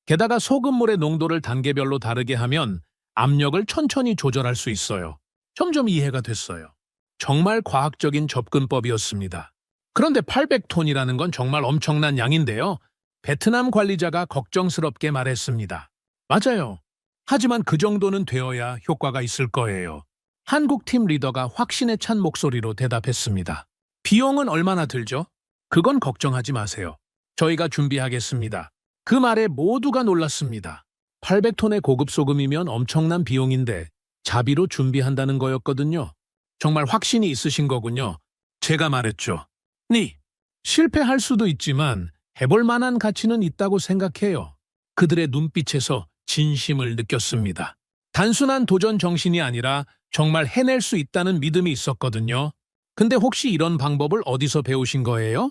게다가 소금물의 농도를 단계별로 다르게 하면 압력을 천천히 조절할 수 있어요. 점점 이해가 됐어요. 정말 과학적인 접근법이었습니다. 그런데 800톤이라는 건 정말 엄청난 양인데요. 베트남 관리자가 걱정스럽게 말했습니다. 맞아요. 하지만 그 정도는 되어야 효과가 있을 거예요. 한국팀 리더가 확신에 찬 목소리로 대답했습니다. 비용은 얼마나 들죠? 그건 걱정하지 마세요. 저희가 준비하겠습니다. 그 말에 모두가 놀랐습니다. 800톤의 고급 소금이면 엄청난 비용인데 자비로 준비한다는 거였거든요. 정말 확신이 있으신 거군요. 제가 말했죠. 니, 실패할 수도 있지만 해볼 만한 가치는 있다고 생각해요. 그들의 눈빛에서 진심을 느꼈습니다. 단순한 도전 정신이 아니라 정말 해낼 수 있다는 믿음이 있었거든요. 근데 혹시 이런 방법을 어디서 배우신 거예요?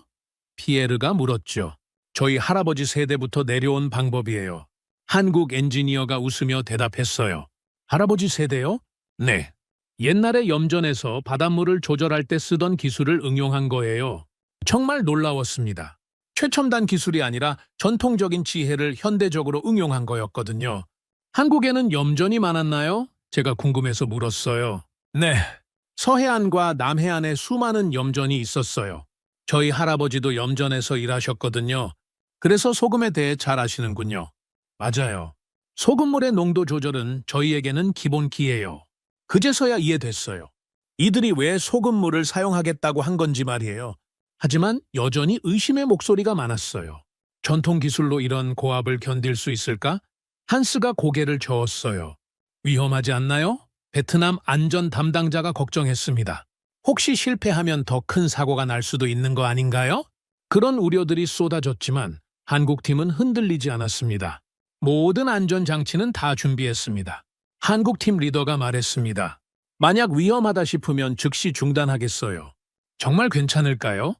피에르가 물었죠. 저희 할아버지 세대부터 내려온 방법이에요. 한국 엔지니어가 웃으며 대답했어요. 할아버지 세대요? 네. 옛날에 염전에서 바닷물을 조절할 때 쓰던 기술을 응용한 거예요. 정말 놀라웠습니다. 최첨단 기술이 아니라 전통적인 지혜를 현대적으로 응용한 거였거든요. 한국에는 염전이 많았나요? 제가 궁금해서 물었어요. 네. 서해안과 남해안에 수많은 염전이 있었어요. 저희 할아버지도 염전에서 일하셨거든요. 그래서 소금에 대해 잘 아시는군요. 맞아요. 소금물의 농도 조절은 저희에게는 기본기예요. 그제서야 이해됐어요. 이들이 왜 소금물을 사용하겠다고 한 건지 말이에요. 하지만 여전히 의심의 목소리가 많았어요. 전통 기술로 이런 고압을 견딜 수 있을까? 한스가 고개를 저었어요. 위험하지 않나요? 베트남 안전 담당자가 걱정했습니다. 혹시 실패하면 더 큰 사고가 날 수도 있는 거 아닌가요? 그런 우려들이 쏟아졌지만 한국팀은 흔들리지 않았습니다. 모든 안전장치는 다 준비했습니다. 한국팀 리더가 말했습니다. 만약 위험하다 싶으면 즉시 중단하겠어요. 정말 괜찮을까요?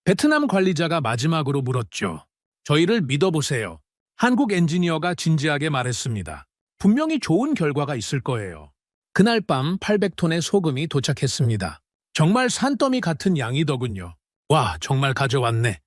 베트남 관리자가 마지막으로 물었죠. 저희를 믿어보세요. 한국 엔지니어가 진지하게 말했습니다. 분명히 좋은 결과가 있을 거예요. 그날 밤 800톤의 소금이 도착했습니다. 정말 산더미 같은 양이더군요. 와, 정말 가져왔네.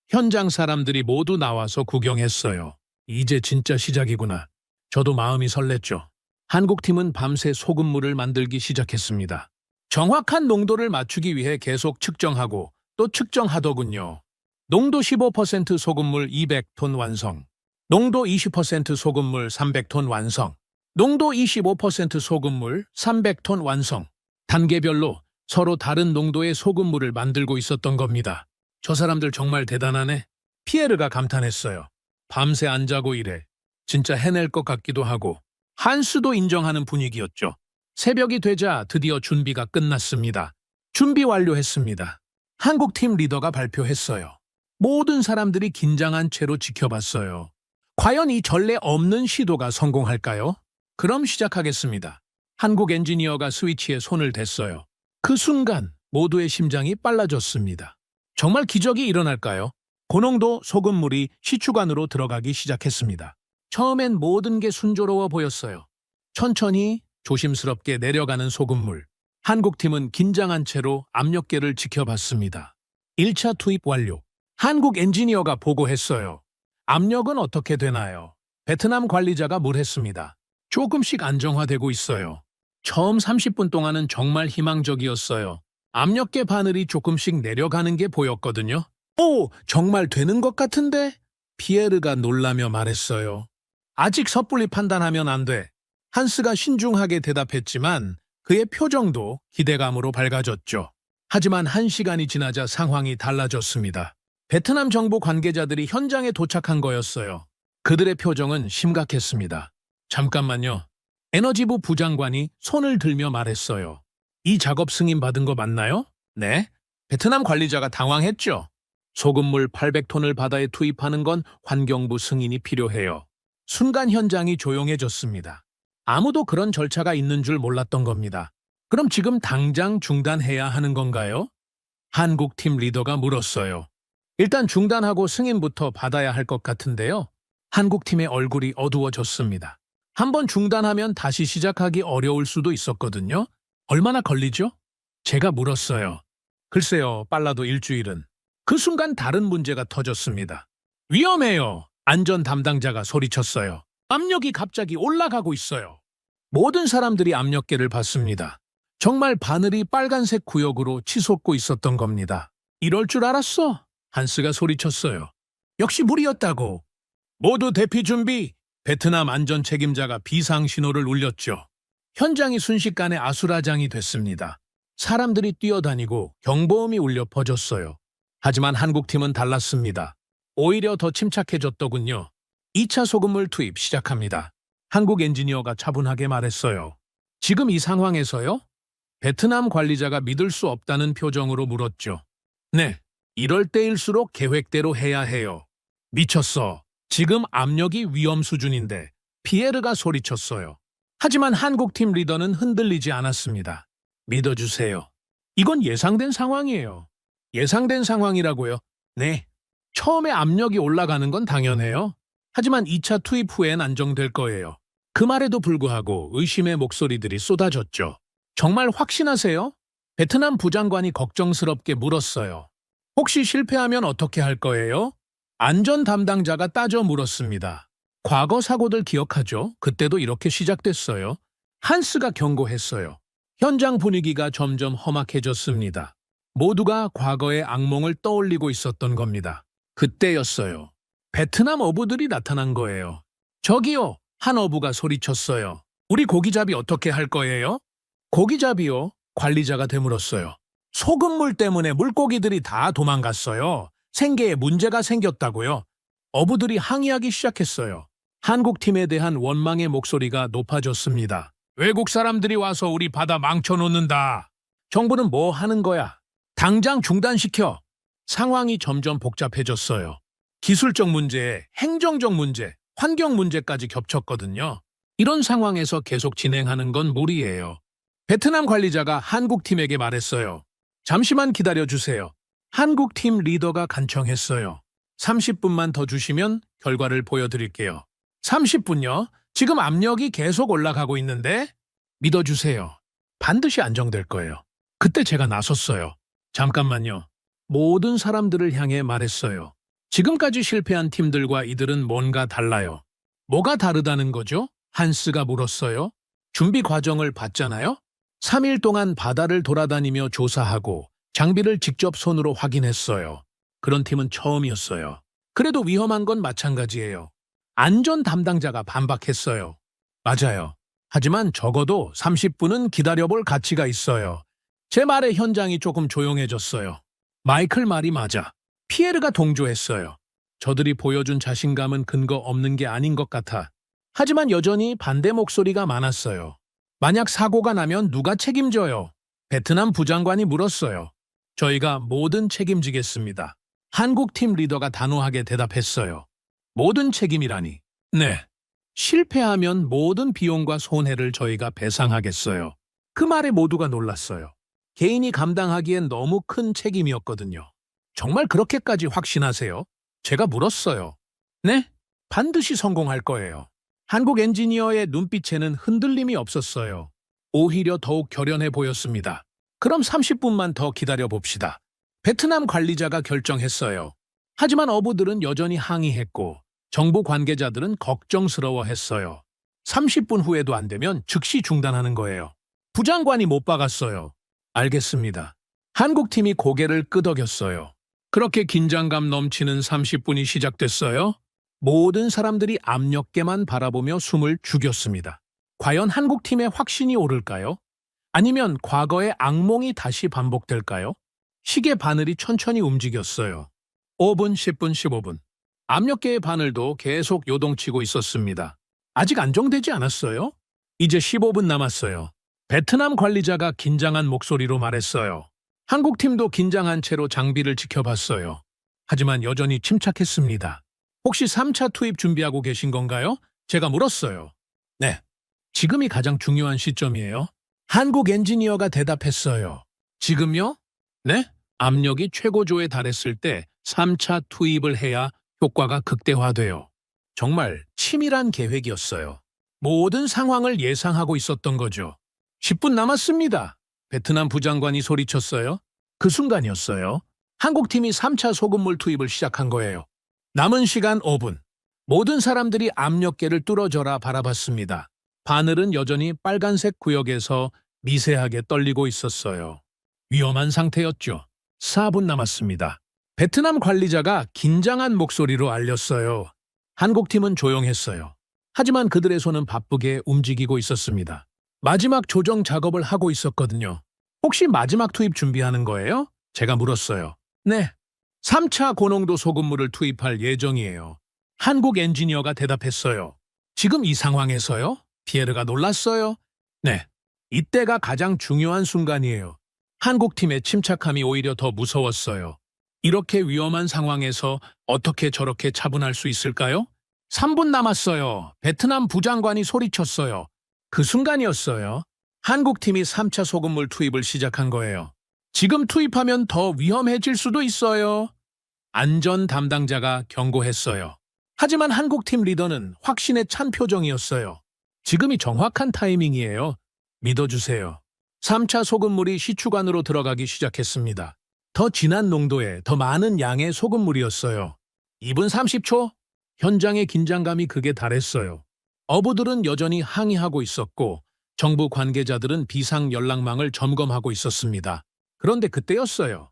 현장 사람들이 모두 나와서 구경했어요. 이제 진짜 시작이구나. 저도 마음이 설렜죠. 한국팀은 밤새 소금물을 만들기 시작했습니다. 정확한 농도를 맞추기 위해 계속 측정하고 또 측정하더군요. 농도 15% 소금물 200톤 완성. 농도 20% 소금물 300톤 완성. 농도 25% 소금물 300톤 완성. 단계별로 서로 다른 농도의 소금물을 만들고 있었던 겁니다. 저 사람들 정말 대단하네. 피에르가 감탄했어요. 밤새 안 자고 일해. 진짜 해낼 것 같기도 하고. 한스도 인정하는 분위기였죠. 새벽이 되자 드디어 준비가 끝났습니다. 준비 완료했습니다. 한국팀 리더가 발표했어요. 모든 사람들이 긴장한 채로 지켜봤어요. 과연 이 전례 없는 시도가 성공할까요? 그럼 시작하겠습니다. 한국 엔지니어가 스위치에 손을 댔어요. 그 순간 모두의 심장이 빨라졌습니다. 정말 기적이 일어날까요? 고농도 소금물이 시추관으로 들어가기 시작했습니다. 처음엔 모든 게 순조로워 보였어요. 천천히 조심스럽게 내려가는 소금물. 한국팀은 긴장한 채로 압력계를 지켜봤습니다. 1차 투입 완료. 한국 엔지니어가 보고했어요. 압력은 어떻게 되나요? 베트남 관리자가 물었습니다. 조금씩 안정화되고 있어요. 처음 30분 동안은 정말 희망적이었어요. 압력계 바늘이 조금씩 내려가는 게 보였거든요. 오, 정말 되는 것 같은데? 피에르가 놀라며 말했어요. 아직 섣불리 판단하면 안 돼. 한스가 신중하게 대답했지만 그의 표정도 기대감으로 밝아졌죠. 하지만 1시간이 지나자 상황이 달라졌습니다. 베트남 정부 관계자들이 현장에 도착한 거였어요. 그들의 표정은 심각했습니다. 잠깐만요. 에너지부 부장관이 손을 들며 말했어요. 이 작업 승인 받은 거 맞나요? 네. 베트남 관리자가 당황했죠. 소금물 800톤을 바다에 투입하는 건 환경부 승인이 필요해요. 순간 현장이 조용해졌습니다. 아무도 그런 절차가 있는 줄 몰랐던 겁니다. 그럼 지금 당장 중단해야 하는 건가요? 한국팀 리더가 물었어요. 일단 중단하고 승인부터 받아야 할 것 같은데요. 한국팀의 얼굴이 어두워졌습니다. 한번 중단하면 다시 시작하기 어려울 수도 있었거든요. 얼마나 걸리죠? 제가 물었어요. 글쎄요, 빨라도 일주일은. 그 순간 다른 문제가 터졌습니다. 위험해요. 안전 담당자가 소리쳤어요. 압력이 갑자기 올라가고 있어요. 모든 사람들이 압력계를 봤습니다. 정말 바늘이 빨간색 구역으로 치솟고 있었던 겁니다. 이럴 줄 알았어? 한스가 소리쳤어요. 역시 무리였다고. 모두 대피 준비! 베트남 안전 책임자가 비상 신호를 울렸죠. 현장이 순식간에 아수라장이 됐습니다. 사람들이 뛰어다니고 경보음이 울려 퍼졌어요. 하지만 한국팀은 달랐습니다. 오히려 더 침착해졌더군요. 2차 소금물 투입 시작합니다. 한국 엔지니어가 차분하게 말했어요. 지금 이 상황에서요? 베트남 관리자가 믿을 수 없다는 표정으로 물었죠. 네, 이럴 때일수록 계획대로 해야 해요. 미쳤어. 지금 압력이 위험 수준인데. 피에르가 소리쳤어요. 하지만 한국팀 리더는 흔들리지 않았습니다. 믿어주세요. 이건 예상된 상황이에요. 예상된 상황이라고요? 네. 처음에 압력이 올라가는 건 당연해요. 하지만 2차 투입 후엔 안정될 거예요. 그 말에도 불구하고 의심의 목소리들이 쏟아졌죠. 정말 확신하세요? 베트남 부장관이 걱정스럽게 물었어요. 혹시 실패하면 어떻게 할 거예요? 안전 담당자가 따져 물었습니다. 과거 사고들 기억하죠? 그때도 이렇게 시작됐어요. 한스가 경고했어요. 현장 분위기가 점점 험악해졌습니다. 모두가 과거의 악몽을 떠올리고 있었던 겁니다. 그때였어요. 베트남 어부들이 나타난 거예요. 저기요! 한 어부가 소리쳤어요. 우리 고기잡이 어떻게 할 거예요? 고기잡이요? 관리자가 되물었어요. 소금물 때문에 물고기들이 다 도망갔어요. 생계에 문제가 생겼다고요. 어부들이 항의하기 시작했어요. 한국팀에 대한 원망의 목소리가 높아졌습니다. 외국 사람들이 와서 우리 바다 망쳐놓는다. 정부는 뭐 하는 거야? 당장 중단시켜. 상황이 점점 복잡해졌어요. 기술적 문제에 행정적 문제, 환경 문제까지 겹쳤거든요. 이런 상황에서 계속 진행하는 건 무리예요. 베트남 관리자가 한국팀에게 말했어요. 잠시만 기다려주세요. 한국팀 리더가 간청했어요. 30분만 더 주시면 결과를 보여드릴게요. 30분요? 지금 압력이 계속 올라가고 있는데? 믿어주세요. 반드시 안정될 거예요. 그때 제가 나섰어요. 잠깐만요. 모든 사람들을 향해 말했어요. 지금까지 실패한 팀들과 이들은 뭔가 달라요. 뭐가 다르다는 거죠? 한스가 물었어요. 준비 과정을 봤잖아요? 3일 동안 바다를 돌아다니며 조사하고 장비를 직접 손으로 확인했어요. 그런 팀은 처음이었어요. 그래도 위험한 건 마찬가지예요. 안전 담당자가 반박했어요. 맞아요. 하지만 적어도 30분은 기다려볼 가치가 있어요. 제 말에 현장이 조금 조용해졌어요. 마이클 말이 맞아. 피에르가 동조했어요. 저들이 보여준 자신감은 근거 없는 게 아닌 것 같아. 하지만 여전히 반대 목소리가 많았어요. 만약 사고가 나면 누가 책임져요? 베트남 부장관이 물었어요. 저희가 모든 책임지겠습니다. 한국팀 리더가 단호하게 대답했어요. 모든 책임이라니. 네. 실패하면 모든 비용과 손해를 저희가 배상하겠어요. 그 말에 모두가 놀랐어요. 개인이 감당하기엔 너무 큰 책임이었거든요. 정말 그렇게까지 확신하세요? 제가 물었어요. 네, 반드시 성공할 거예요. 한국 엔지니어의 눈빛에는 흔들림이 없었어요. 오히려 더욱 결연해 보였습니다. 그럼 30분만 더 기다려 봅시다. 베트남 관리자가 결정했어요. 하지만 어부들은 여전히 항의했고 정부 관계자들은 걱정스러워했어요. 30분 후에도 안 되면 즉시 중단하는 거예요. 부장관이 못 박았어요. 알겠습니다. 한국팀이 고개를 끄덕였어요. 그렇게 긴장감 넘치는 30분이 시작됐어요. 모든 사람들이 압력계만 바라보며 숨을 죽였습니다. 과연 한국팀의 확신이 오를까요? 아니면 과거의 악몽이 다시 반복될까요? 시계 바늘이 천천히 움직였어요. 5분, 10분, 15분. 압력계의 바늘도 계속 요동치고 있었습니다. 아직 안정되지 않았어요? 이제 15분 남았어요. 베트남 관리자가 긴장한 목소리로 말했어요. 한국팀도 긴장한 채로 장비를 지켜봤어요. 하지만 여전히 침착했습니다. 혹시 3차 투입 준비하고 계신 건가요? 제가 물었어요. 네. 지금이 가장 중요한 시점이에요. 한국 엔지니어가 대답했어요. 지금요? 네? 압력이 최고조에 달했을 때 3차 투입을 해야 효과가 극대화돼요. 정말 치밀한 계획이었어요. 모든 상황을 예상하고 있었던 거죠. 10분 남았습니다. 베트남 부장관이 소리쳤어요. 그 순간이었어요. 한국팀이 3차 소금물 투입을 시작한 거예요. 남은 시간 5분. 모든 사람들이 압력계를 뚫어져라 바라봤습니다. 바늘은 여전히 빨간색 구역에서 미세하게 떨리고 있었어요. 위험한 상태였죠. 4분 남았습니다. 베트남 관리자가 긴장한 목소리로 알렸어요. 한국팀은 조용했어요. 하지만 그들의 손은 바쁘게 움직이고 있었습니다. 마지막 조정 작업을 하고 있었거든요. 혹시 마지막 투입 준비하는 거예요? 제가 물었어요. 네. 3차 고농도 소금물을 투입할 예정이에요. 한국 엔지니어가 대답했어요. 지금 이 상황에서요? 피에르가 놀랐어요. 네. 이때가 가장 중요한 순간이에요. 한국팀의 침착함이 오히려 더 무서웠어요. 이렇게 위험한 상황에서 어떻게 저렇게 차분할 수 있을까요? 3분 남았어요. 베트남 부장관이 소리쳤어요. 그 순간이었어요. 한국팀이 3차 소금물 투입을 시작한 거예요. 지금 투입하면 더 위험해질 수도 있어요. 안전 담당자가 경고했어요. 하지만 한국팀 리더는 확신에 찬 표정이었어요. 지금이 정확한 타이밍이에요. 믿어주세요. 3차 소금물이 시추관으로 들어가기 시작했습니다. 더 진한 농도의 더 많은 양의 소금물이었어요. 2분 30초? 현장의 긴장감이 극에 달했어요. 어부들은 여전히 항의하고 있었고 정부 관계자들은 비상 연락망을 점검하고 있었습니다. 그런데 그때였어요.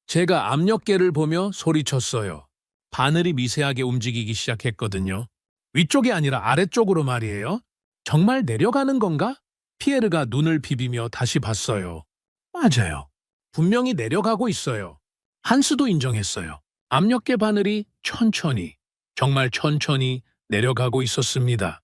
제가 압력계를 보며 소리쳤어요. 바늘이 미세하게 움직이기 시작했거든요. 위쪽이 아니라 아래쪽으로 말이에요. 정말 내려가는 건가? 피에르가 눈을 비비며 다시 봤어요. 맞아요. 분명히 내려가고 있어요. 한스도 인정했어요. 압력계 바늘이 천천히, 정말 천천히 내려가고 있었습니다.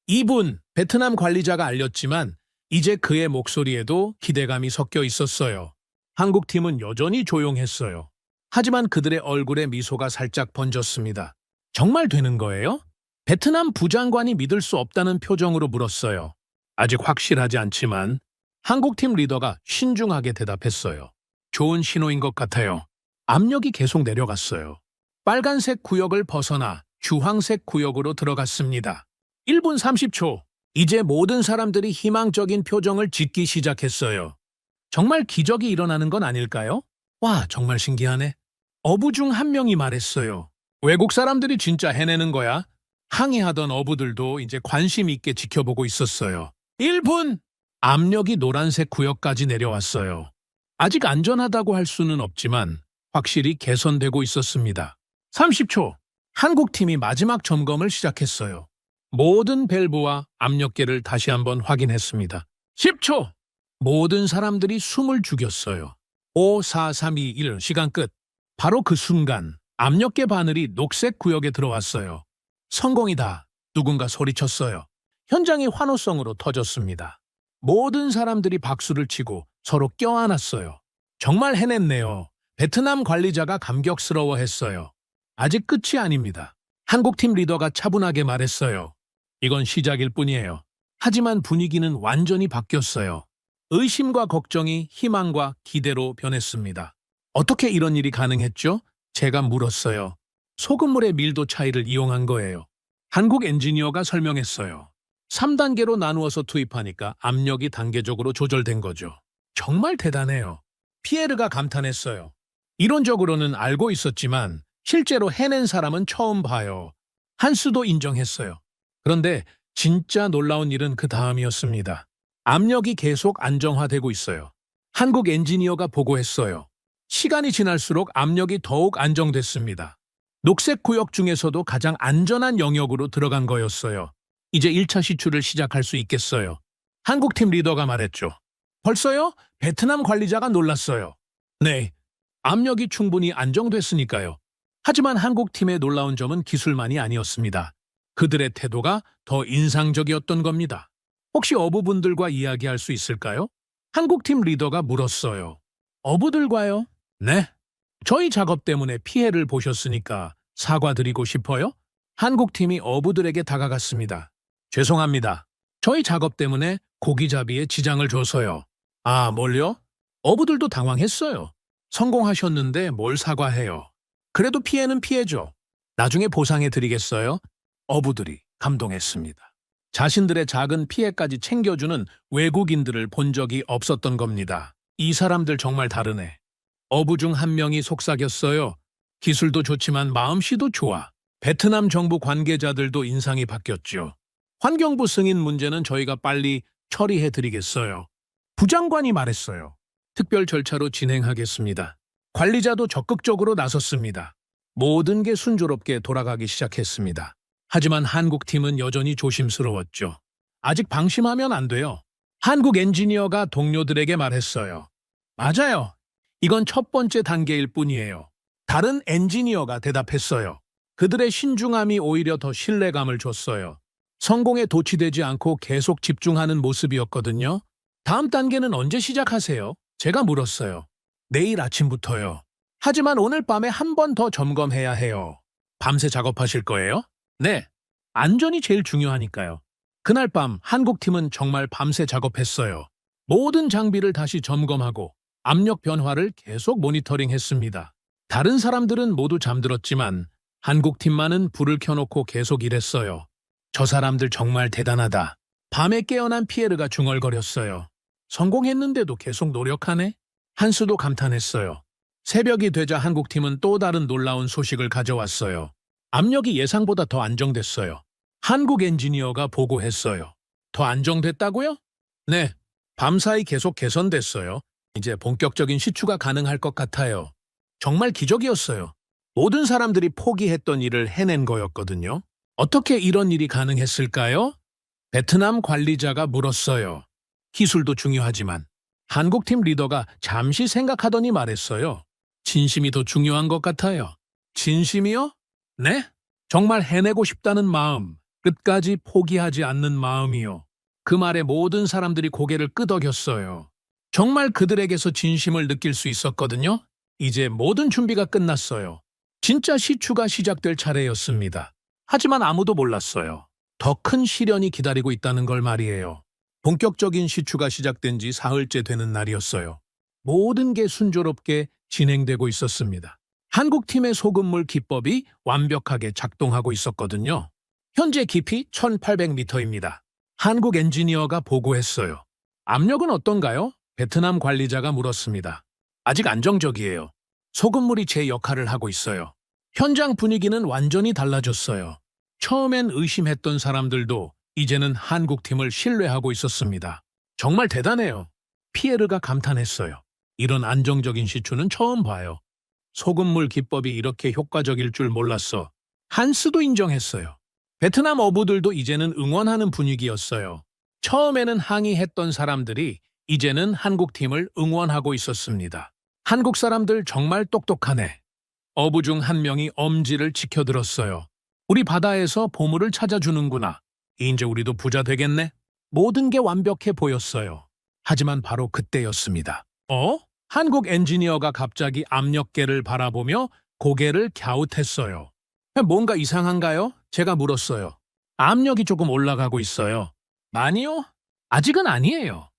2분, 베트남 관리자가 알렸지만 이제 그의 목소리에도 기대감이 섞여 있었어요. 한국팀은 여전히 조용했어요. 하지만 그들의 얼굴에 미소가 살짝 번졌습니다. 정말 되는 거예요? 베트남 부장관이 믿을 수 없다는 표정으로 물었어요. 아직 확실하지 않지만 한국팀 리더가 신중하게 대답했어요. 좋은 신호인 것 같아요. 압력이 계속 내려갔어요. 빨간색 구역을 벗어나 주황색 구역으로 들어갔습니다. 1분 30초. 이제 모든 사람들이 희망적인 표정을 짓기 시작했어요. 정말 기적이 일어나는 건 아닐까요? 와, 정말 신기하네. 어부 중 한 명이 말했어요. 외국 사람들이 진짜 해내는 거야. 항의하던 어부들도 이제 관심 있게 지켜보고 있었어요. 1분! 압력이 노란색 구역까지 내려왔어요. 아직 안전하다고 할 수는 없지만 확실히 개선되고 있었습니다. 30초! 한국팀이 마지막 점검을 시작했어요. 모든 밸브와 압력계를 다시 한번 확인했습니다. 10초! 모든 사람들이 숨을 죽였어요. 5, 4, 3, 2, 1 시간 끝. 바로 그 순간 압력계 바늘이 녹색 구역에 들어왔어요. 성공이다. 누군가 소리쳤어요. 현장이 환호성으로 터졌습니다. 모든 사람들이 박수를 치고 서로 껴안았어요. 정말 해냈네요. 베트남 관리자가 감격스러워했어요. 아직 끝이 아닙니다. 한국팀 리더가 차분하게 말했어요. 이건 시작일 뿐이에요. 하지만 분위기는 완전히 바뀌었어요. 의심과 걱정이 희망과 기대로 변했습니다. 어떻게 이런 일이 가능했죠? 제가 물었어요. 소금물의 밀도 차이를 이용한 거예요. 한국 엔지니어가 설명했어요. 3단계로 나누어서 투입하니까 압력이 단계적으로 조절된 거죠. 정말 대단해요. 피에르가 감탄했어요. 이론적으로는 알고 있었지만 실제로 해낸 사람은 처음 봐요. 한스도 인정했어요. 그런데 진짜 놀라운 일은 그 다음이었습니다. 압력이 계속 안정화되고 있어요. 한국 엔지니어가 보고했어요. 시간이 지날수록 압력이 더욱 안정됐습니다. 녹색 구역 중에서도 가장 안전한 영역으로 들어간 거였어요. 이제 1차 시추를 시작할 수 있겠어요. 한국팀 리더가 말했죠. 벌써요? 베트남 관리자가 놀랐어요. 네, 압력이 충분히 안정됐으니까요. 하지만 한국팀의 놀라운 점은 기술만이 아니었습니다. 그들의 태도가 더 인상적이었던 겁니다. 혹시 어부분들과 이야기할 수 있을까요? 한국팀 리더가 물었어요. 어부들과요? 네. 저희 작업 때문에 피해를 보셨으니까 사과드리고 싶어요? 한국팀이 어부들에게 다가갔습니다. 죄송합니다. 저희 작업 때문에 고기잡이에 지장을 줘서요. 아, 뭘요? 어부들도 당황했어요. 성공하셨는데 뭘 사과해요. 그래도 피해는 피해죠. 나중에 보상해드리겠어요? 어부들이 감동했습니다. 자신들의 작은 피해까지 챙겨주는 외국인들을 본 적이 없었던 겁니다. 이 사람들 정말 다르네. 어부 중 한 명이 속삭였어요. 기술도 좋지만 마음씨도 좋아. 베트남 정부 관계자들도 인상이 바뀌었죠. 환경부 승인 문제는 저희가 빨리 처리해드리겠어요. 부장관이 말했어요. 특별 절차로 진행하겠습니다. 관리자도 적극적으로 나섰습니다. 모든 게 순조롭게 돌아가기 시작했습니다. 하지만 한국팀은 여전히 조심스러웠죠. 아직 방심하면 안 돼요. 한국 엔지니어가 동료들에게 말했어요. 맞아요. 이건 첫 번째 단계일 뿐이에요. 다른 엔지니어가 대답했어요. 그들의 신중함이 오히려 더 신뢰감을 줬어요. 성공에 도취되지 않고 계속 집중하는 모습이었거든요. 다음 단계는 언제 시작하세요? 제가 물었어요. 내일 아침부터요. 하지만 오늘 밤에 한 번 더 점검해야 해요. 밤새 작업하실 거예요? 네. 안전이 제일 중요하니까요. 그날 밤 한국팀은 정말 밤새 작업했어요. 모든 장비를 다시 점검하고 압력 변화를 계속 모니터링했습니다. 다른 사람들은 모두 잠들었지만 한국팀만은 불을 켜놓고 계속 일했어요. 저 사람들 정말 대단하다. 밤에 깨어난 피에르가 중얼거렸어요. 성공했는데도 계속 노력하네? 한스도 감탄했어요. 새벽이 되자 한국팀은 또 다른 놀라운 소식을 가져왔어요. 압력이 예상보다 더 안정됐어요. 한국 엔지니어가 보고했어요. 더 안정됐다고요? 네. 밤사이 계속 개선됐어요. 이제 본격적인 시추가 가능할 것 같아요. 정말 기적이었어요. 모든 사람들이 포기했던 일을 해낸 거였거든요. 어떻게 이런 일이 가능했을까요? 베트남 관리자가 물었어요. 기술도 중요하지만 한국팀 리더가 잠시 생각하더니 말했어요. 진심이 더 중요한 것 같아요. 진심이요? 네? 정말 해내고 싶다는 마음, 끝까지 포기하지 않는 마음이요. 그 말에 모든 사람들이 고개를 끄덕였어요. 정말 그들에게서 진심을 느낄 수 있었거든요. 이제 모든 준비가 끝났어요. 진짜 시추가 시작될 차례였습니다. 하지만 아무도 몰랐어요. 더 큰 시련이 기다리고 있다는 걸 말이에요. 본격적인 시추가 시작된 지 사흘째 되는 날이었어요. 모든 게 순조롭게 진행되고 있었습니다. 한국팀의 소금물 기법이 완벽하게 작동하고 있었거든요. 현재 깊이 1800m입니다. 한국 엔지니어가 보고했어요. 압력은 어떤가요? 베트남 관리자가 물었습니다. 아직 안정적이에요. 소금물이 제 역할을 하고 있어요. 현장 분위기는 완전히 달라졌어요. 처음엔 의심했던 사람들도 이제는 한국팀을 신뢰하고 있었습니다. 정말 대단해요. 피에르가 감탄했어요. 이런 안정적인 시추는 처음 봐요. 소금물 기법이 이렇게 효과적일 줄 몰랐어. 한스도 인정했어요. 베트남 어부들도 이제는 응원하는 분위기였어요. 처음에는 항의했던 사람들이 이제는 한국팀을 응원하고 있었습니다. 한국 사람들 정말 똑똑하네. 어부 중 한 명이 엄지를 지켜들었어요. 우리 바다에서 보물을 찾아주는구나. 이제 우리도 부자 되겠네. 모든 게 완벽해 보였어요. 하지만 바로 그때였습니다. 한국 엔지니어가 갑자기 압력계를 바라보며 고개를 갸웃했어요. 뭔가 이상한가요? 제가 물었어요. 압력이 조금 올라가고 있어요. 많이요? 아직은 아니에요.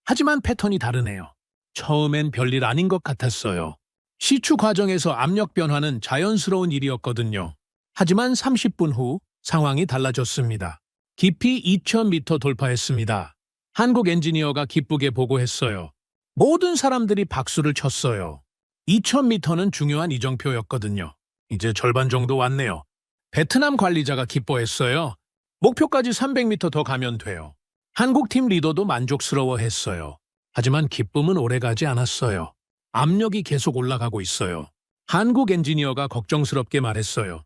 하지만 패턴이 다르네요. 처음엔 별일 아닌 것 같았어요. 시추 과정에서 압력 변화는 자연스러운 일이었거든요. 하지만 30분 후 상황이 달라졌습니다. 깊이 2000m 돌파했습니다. 한국 엔지니어가 기쁘게 보고했어요. 모든 사람들이 박수를 쳤어요. 2000m는 중요한 이정표였거든요. 이제 절반 정도 왔네요. 베트남 관리자가 기뻐했어요. 목표까지 300m 더 가면 돼요. 한국팀 리더도 만족스러워했어요. 하지만 기쁨은 오래가지 않았어요. 압력이 계속 올라가고 있어요. 한국 엔지니어가 걱정스럽게 말했어요.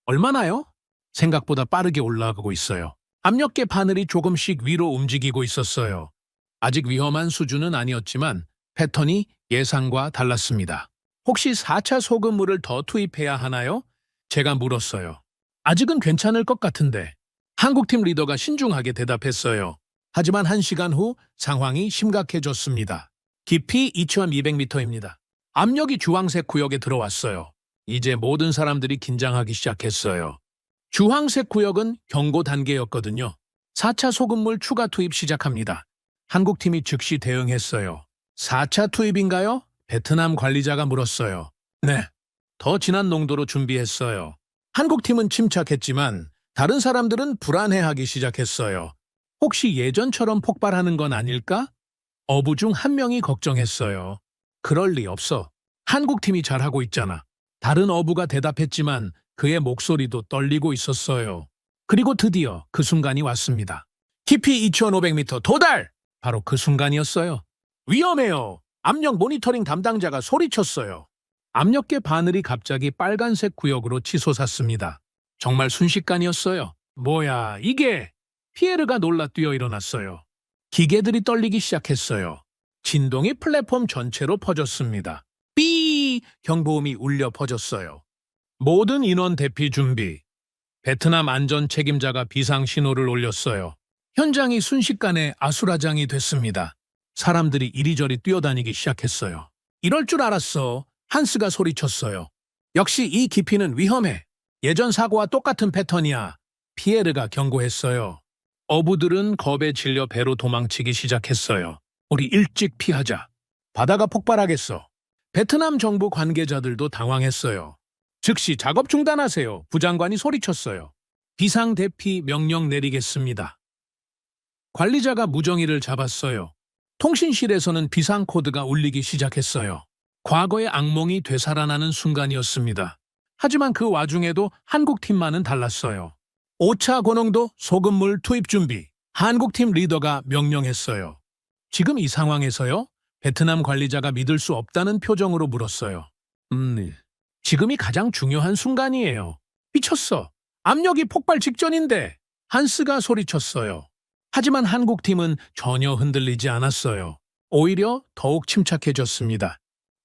얼마나요? 생각보다 빠르게 올라가고 있어요. 압력계 바늘이 조금씩 위로 움직이고 있었어요. 아직 위험한 수준은 아니었지만 패턴이 예상과 달랐습니다. 혹시 4차 소금물을 더 투입해야 하나요? 제가 물었어요. 아직은 괜찮을 것 같은데. 한국팀 리더가 신중하게 대답했어요. 하지만 1시간 후 상황이 심각해졌습니다. 깊이 2200m입니다. 압력이 주황색 구역에 들어왔어요. 이제 모든 사람들이 긴장하기 시작했어요. 주황색 구역은 경고 단계였거든요. 4차 소금물 추가 투입 시작합니다. 한국팀이 즉시 대응했어요. 4차 투입인가요? 베트남 관리자가 물었어요. 네, 더 진한 농도로 준비했어요. 한국팀은 침착했지만 다른 사람들은 불안해하기 시작했어요. 혹시 예전처럼 폭발하는 건 아닐까? 어부 중 한 명이 걱정했어요. 그럴 리 없어. 한국팀이 잘하고 있잖아. 다른 어부가 대답했지만 그의 목소리도 떨리고 있었어요. 그리고 드디어 그 순간이 왔습니다. 깊이 2500m 도달! 바로 그 순간이었어요. 위험해요. 압력 모니터링 담당자가 소리쳤어요. 압력계 바늘이 갑자기 빨간색 구역으로 치솟았습니다. 정말 순식간이었어요. 뭐야, 이게! 피에르가 놀라 뛰어 일어났어요. 기계들이 떨리기 시작했어요. 진동이 플랫폼 전체로 퍼졌습니다. 삐! 경보음이 울려 퍼졌어요. 모든 인원 대피 준비. 베트남 안전 책임자가 비상 신호를 올렸어요. 현장이 순식간에 아수라장이 됐습니다. 사람들이 이리저리 뛰어다니기 시작했어요. 이럴 줄 알았어. 한스가 소리쳤어요. 역시 이 깊이는 위험해. 예전 사고와 똑같은 패턴이야. 피에르가 경고했어요. 어부들은 겁에 질려 배로 도망치기 시작했어요. 우리 일찍 피하자. 바다가 폭발하겠어. 베트남 정부 관계자들도 당황했어요. 즉시 작업 중단하세요. 부장관이 소리쳤어요. 비상 대피 명령 내리겠습니다. 관리자가 무정의를 잡았어요. 통신실에서는 비상 코드가 울리기 시작했어요. 과거의 악몽이 되살아나는 순간이었습니다. 하지만 그 와중에도 한국팀만은 달랐어요. 5차 고농도 소금물 투입 준비. 한국팀 리더가 명령했어요. 지금 이 상황에서요? 베트남 관리자가 믿을 수 없다는 표정으로 물었어요. 지금이 가장 중요한 순간이에요. 미쳤어. 압력이 폭발 직전인데. 한스가 소리쳤어요. 하지만 한국팀은 전혀 흔들리지 않았어요. 오히려 더욱 침착해졌습니다.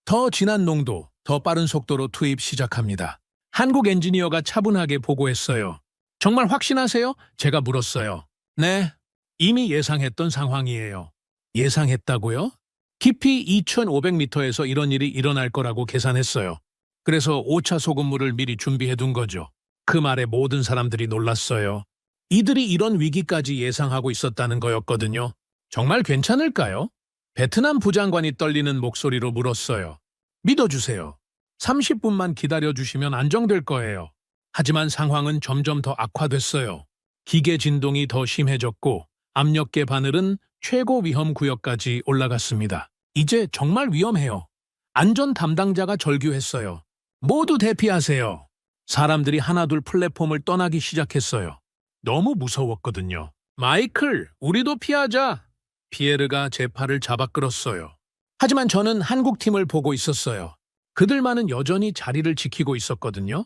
더 진한 농도, 더 빠른 속도로 투입 시작합니다. 한국 엔지니어가 차분하게 보고했어요. 정말 확신하세요? 제가 물었어요. 네, 이미 예상했던 상황이에요. 예상했다고요? 깊이 2500m에서 이런 일이 일어날 거라고 계산했어요. 그래서 5차 소금물을 미리 준비해둔 거죠. 그 말에 모든 사람들이 놀랐어요. 이들이 이런 위기까지 예상하고 있었다는 거였거든요. 정말 괜찮을까요? 베트남 부장관이 떨리는 목소리로 물었어요. 믿어주세요. 30분만 기다려주시면 안정될 거예요. 하지만 상황은 점점 더 악화됐어요. 기계 진동이 더 심해졌고 압력계 바늘은 최고 위험 구역까지 올라갔습니다. 이제 정말 위험해요. 안전 담당자가 절규했어요. 모두 대피하세요. 사람들이 하나둘 플랫폼을 떠나기 시작했어요. 너무 무서웠거든요. 마이클, 우리도 피하자. 피에르가 제 팔을 잡아 끌었어요. 하지만 저는 한국팀을 보고 있었어요. 그들만은 여전히 자리를 지키고 있었거든요.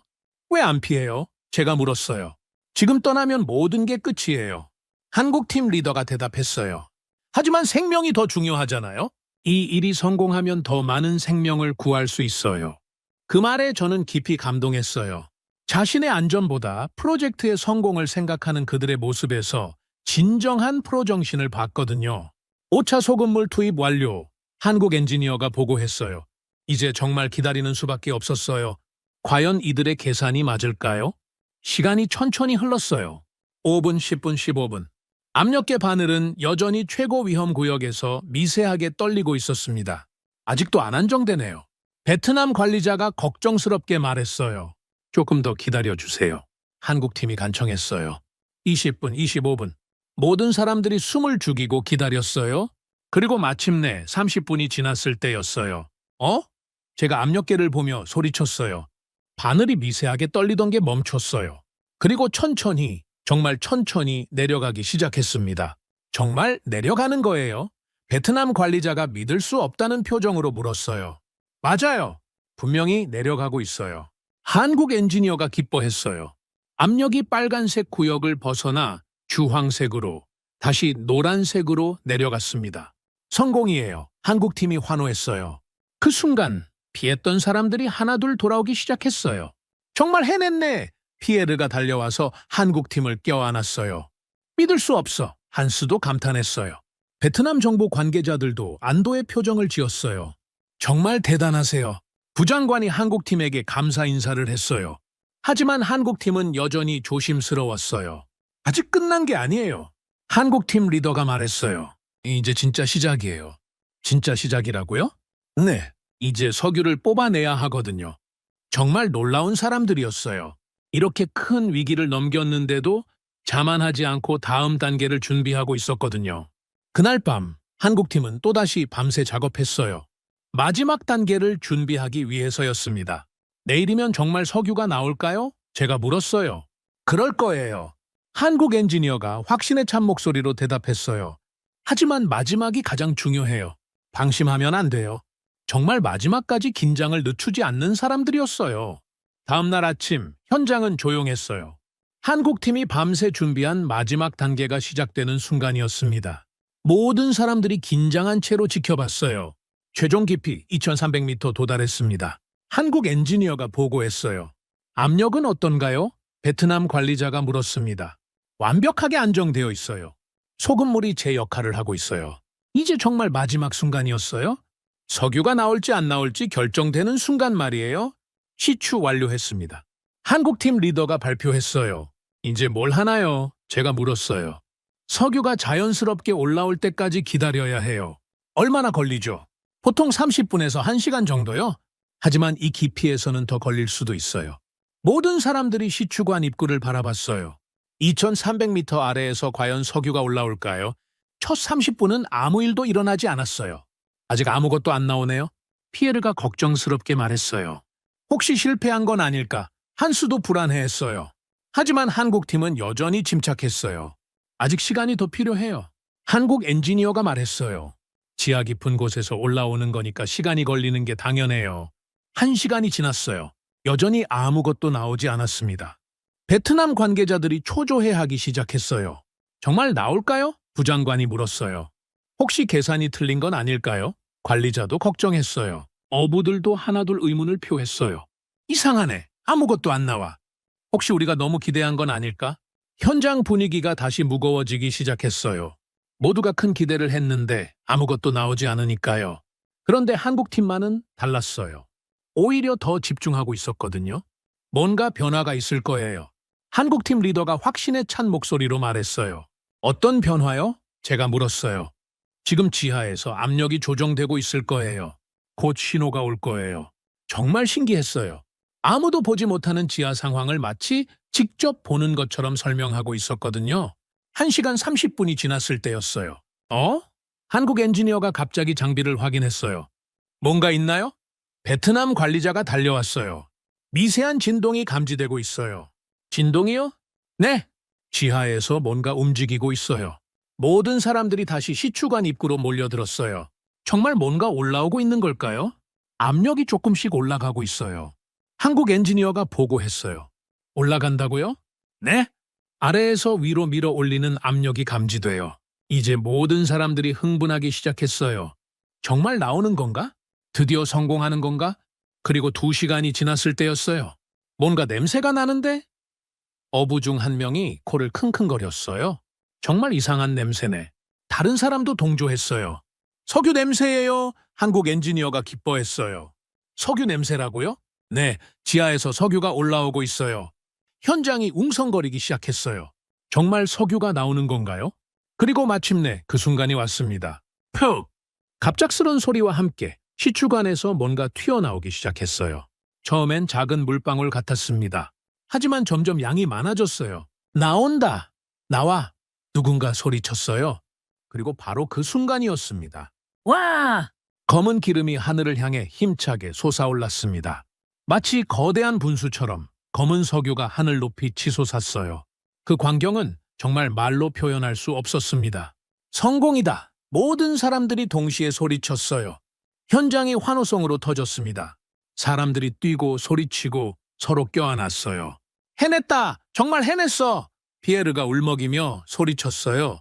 왜 안 피해요? 제가 물었어요. 지금 떠나면 모든 게 끝이에요. 한국팀 리더가 대답했어요. 하지만 생명이 더 중요하잖아요. 이 일이 성공하면 더 많은 생명을 구할 수 있어요. 그 말에 저는 깊이 감동했어요. 자신의 안전보다 프로젝트의 성공을 생각하는 그들의 모습에서 진정한 프로 정신을 봤거든요. 5차 소금물 투입 완료. 한국 엔지니어가 보고했어요. 이제 정말 기다리는 수밖에 없었어요. 과연 이들의 계산이 맞을까요? 시간이 천천히 흘렀어요. 5분, 10분, 15분. 압력계 바늘은 여전히 최고 위험 구역에서 미세하게 떨리고 있었습니다. 아직도 안 안정되네요. 베트남 관리자가 걱정스럽게 말했어요. 조금 더 기다려주세요. 한국팀이 간청했어요. 20분, 25분. 모든 사람들이 숨을 죽이고 기다렸어요. 그리고 마침내 30분이 지났을 때였어요. 제가 압력계를 보며 소리쳤어요. 바늘이 미세하게 떨리던 게 멈췄어요. 그리고 천천히, 정말 천천히 내려가기 시작했습니다. 정말 내려가는 거예요? 베트남 관리자가 믿을 수 없다는 표정으로 물었어요. 맞아요. 분명히 내려가고 있어요. 한국 엔지니어가 기뻐했어요. 압력이 빨간색 구역을 벗어나 주황색으로, 다시 노란색으로 내려갔습니다. 성공이에요. 한국팀이 환호했어요. 그 순간 피했던 사람들이 하나둘 돌아오기 시작했어요. 정말 해냈네! 피에르가 달려와서 한국팀을 껴안았어요. 믿을 수 없어! 한스도 감탄했어요. 베트남 정부 관계자들도 안도의 표정을 지었어요. 정말 대단하세요. 부장관이 한국팀에게 감사 인사를 했어요. 하지만 한국팀은 여전히 조심스러웠어요. 아직 끝난 게 아니에요. 한국팀 리더가 말했어요. 이제 진짜 시작이에요. 진짜 시작이라고요? 네, 이제 석유를 뽑아내야 하거든요. 정말 놀라운 사람들이었어요. 이렇게 큰 위기를 넘겼는데도 자만하지 않고 다음 단계를 준비하고 있었거든요. 그날 밤 한국팀은 또다시 밤새 작업했어요. 마지막 단계를 준비하기 위해서였습니다. 내일이면 정말 석유가 나올까요? 제가 물었어요. 그럴 거예요. 한국 엔지니어가 확신에 찬 목소리로 대답했어요. 하지만 마지막이 가장 중요해요. 방심하면 안 돼요. 정말 마지막까지 긴장을 늦추지 않는 사람들이었어요. 다음 날 아침 현장은 조용했어요. 한국팀이 밤새 준비한 마지막 단계가 시작되는 순간이었습니다. 모든 사람들이 긴장한 채로 지켜봤어요. 최종 깊이 2300m 도달했습니다. 한국 엔지니어가 보고했어요. 압력은 어떤가요? 베트남 관리자가 물었습니다. 완벽하게 안정되어 있어요. 소금물이 제 역할을 하고 있어요. 이제 정말 마지막 순간이었어요. 석유가 나올지 안 나올지 결정되는 순간 말이에요. 시추 완료했습니다. 한국팀 리더가 발표했어요. 이제 뭘 하나요? 제가 물었어요. 석유가 자연스럽게 올라올 때까지 기다려야 해요. 얼마나 걸리죠? 보통 30분에서 1시간 정도요. 하지만 이 깊이에서는 더 걸릴 수도 있어요. 모든 사람들이 시추관 입구를 바라봤어요. 2300m 아래에서 과연 석유가 올라올까요? 첫 30분은 아무 일도 일어나지 않았어요. 아직 아무것도 안 나오네요. 피에르가 걱정스럽게 말했어요. 혹시 실패한 건 아닐까? 한스도 불안해했어요. 하지만 한국팀은 여전히 침착했어요. 아직 시간이 더 필요해요. 한국 엔지니어가 말했어요. 지하 깊은 곳에서 올라오는 거니까 시간이 걸리는 게 당연해요. 1시간이 지났어요. 여전히 아무것도 나오지 않았습니다. 베트남 관계자들이 초조해하기 시작했어요. 정말 나올까요? 부장관이 물었어요. 혹시 계산이 틀린 건 아닐까요? 관리자도 걱정했어요. 어부들도 하나둘 의문을 표했어요. 이상하네. 아무것도 안 나와. 혹시 우리가 너무 기대한 건 아닐까? 현장 분위기가 다시 무거워지기 시작했어요. 모두가 큰 기대를 했는데 아무것도 나오지 않으니까요. 그런데 한국팀만은 달랐어요. 오히려 더 집중하고 있었거든요. 뭔가 변화가 있을 거예요. 한국팀 리더가 확신에 찬 목소리로 말했어요. 어떤 변화요? 제가 물었어요. 지금 지하에서 압력이 조정되고 있을 거예요. 곧 신호가 올 거예요. 정말 신기했어요. 아무도 보지 못하는 지하 상황을 마치 직접 보는 것처럼 설명하고 있었거든요. 1시간 30분이 지났을 때였어요. 한국 엔지니어가 갑자기 장비를 확인했어요. 뭔가 있나요? 베트남 관리자가 달려왔어요. 미세한 진동이 감지되고 있어요. 진동이요? 네. 지하에서 뭔가 움직이고 있어요. 모든 사람들이 다시 시추관 입구로 몰려들었어요. 정말 뭔가 올라오고 있는 걸까요? 압력이 조금씩 올라가고 있어요. 한국 엔지니어가 보고했어요. 올라간다고요? 네. 아래에서 위로 밀어 올리는 압력이 감지돼요. 이제 모든 사람들이 흥분하기 시작했어요. 정말 나오는 건가? 드디어 성공하는 건가? 그리고 2시간이 지났을 때였어요. 뭔가 냄새가 나는데? 어부 중 한 명이 코를 킁킁거렸어요. 정말 이상한 냄새네. 다른 사람도 동조했어요. 석유 냄새예요. 한국 엔지니어가 기뻐했어요. 석유 냄새라고요? 네, 지하에서 석유가 올라오고 있어요. 현장이 웅성거리기 시작했어요. 정말 석유가 나오는 건가요? 그리고 마침내 그 순간이 왔습니다. 푹! 갑작스런 소리와 함께 시추관에서 뭔가 튀어나오기 시작했어요. 처음엔 작은 물방울 같았습니다. 하지만 점점 양이 많아졌어요. 나온다! 나와! 누군가 소리쳤어요. 그리고 바로 그 순간이었습니다. 와! 검은 기름이 하늘을 향해 힘차게 솟아올랐습니다. 마치 거대한 분수처럼 검은 석유가 하늘 높이 치솟았어요. 그 광경은 정말 말로 표현할 수 없었습니다. 성공이다! 모든 사람들이 동시에 소리쳤어요. 현장이 환호성으로 터졌습니다. 사람들이 뛰고 소리치고 서로 껴안았어요. 해냈다! 정말 해냈어! 피에르가 울먹이며 소리쳤어요.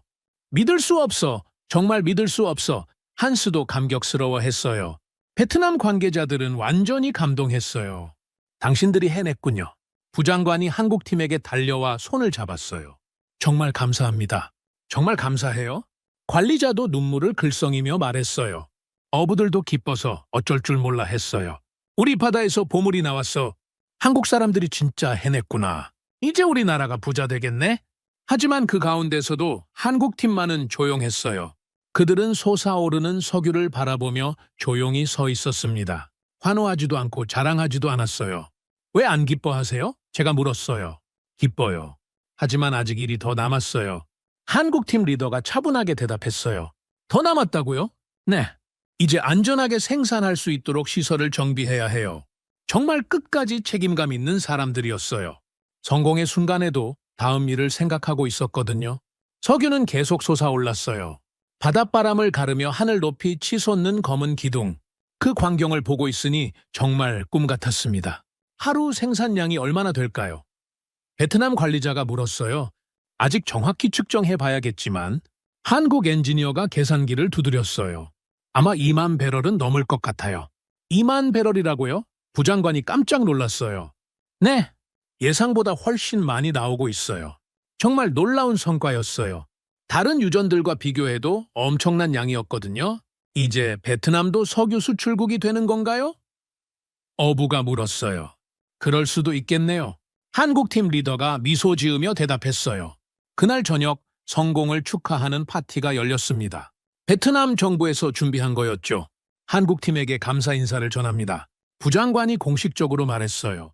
믿을 수 없어! 정말 믿을 수 없어! 한스도 감격스러워했어요. 베트남 관계자들은 완전히 감동했어요. 당신들이 해냈군요. 부장관이 한국팀에게 달려와 손을 잡았어요. 정말 감사합니다. 정말 감사해요. 관리자도 눈물을 글썽이며 말했어요. 어부들도 기뻐서 어쩔 줄 몰라 했어요. 우리 바다에서 보물이 나왔어. 한국 사람들이 진짜 해냈구나. 이제 우리나라가 부자 되겠네? 하지만 그 가운데서도 한국팀만은 조용했어요. 그들은 솟아오르는 석유를 바라보며 조용히 서 있었습니다. 환호하지도 않고 자랑하지도 않았어요. 왜 안 기뻐하세요? 제가 물었어요. 기뻐요. 하지만 아직 일이 더 남았어요. 한국팀 리더가 차분하게 대답했어요. 더 남았다고요? 네. 이제 안전하게 생산할 수 있도록 시설을 정비해야 해요. 정말 끝까지 책임감 있는 사람들이었어요. 성공의 순간에도 다음 일을 생각하고 있었거든요. 석유는 계속 솟아올랐어요. 바닷바람을 가르며 하늘 높이 치솟는 검은 기둥. 그 광경을 보고 있으니 정말 꿈 같았습니다. 하루 생산량이 얼마나 될까요? 베트남 관리자가 물었어요. 아직 정확히 측정해 봐야겠지만 한국 엔지니어가 계산기를 두드렸어요. 아마 2만 배럴은 넘을 것 같아요. 2만 배럴이라고요? 부장관이 깜짝 놀랐어요. 네, 예상보다 훨씬 많이 나오고 있어요. 정말 놀라운 성과였어요. 다른 유전들과 비교해도 엄청난 양이었거든요. 이제 베트남도 석유 수출국이 되는 건가요? 어부가 물었어요. 그럴 수도 있겠네요. 한국팀 리더가 미소 지으며 대답했어요. 그날 저녁 성공을 축하하는 파티가 열렸습니다. 베트남 정부에서 준비한 거였죠. 한국팀에게 감사 인사를 전합니다. 부장관이 공식적으로 말했어요.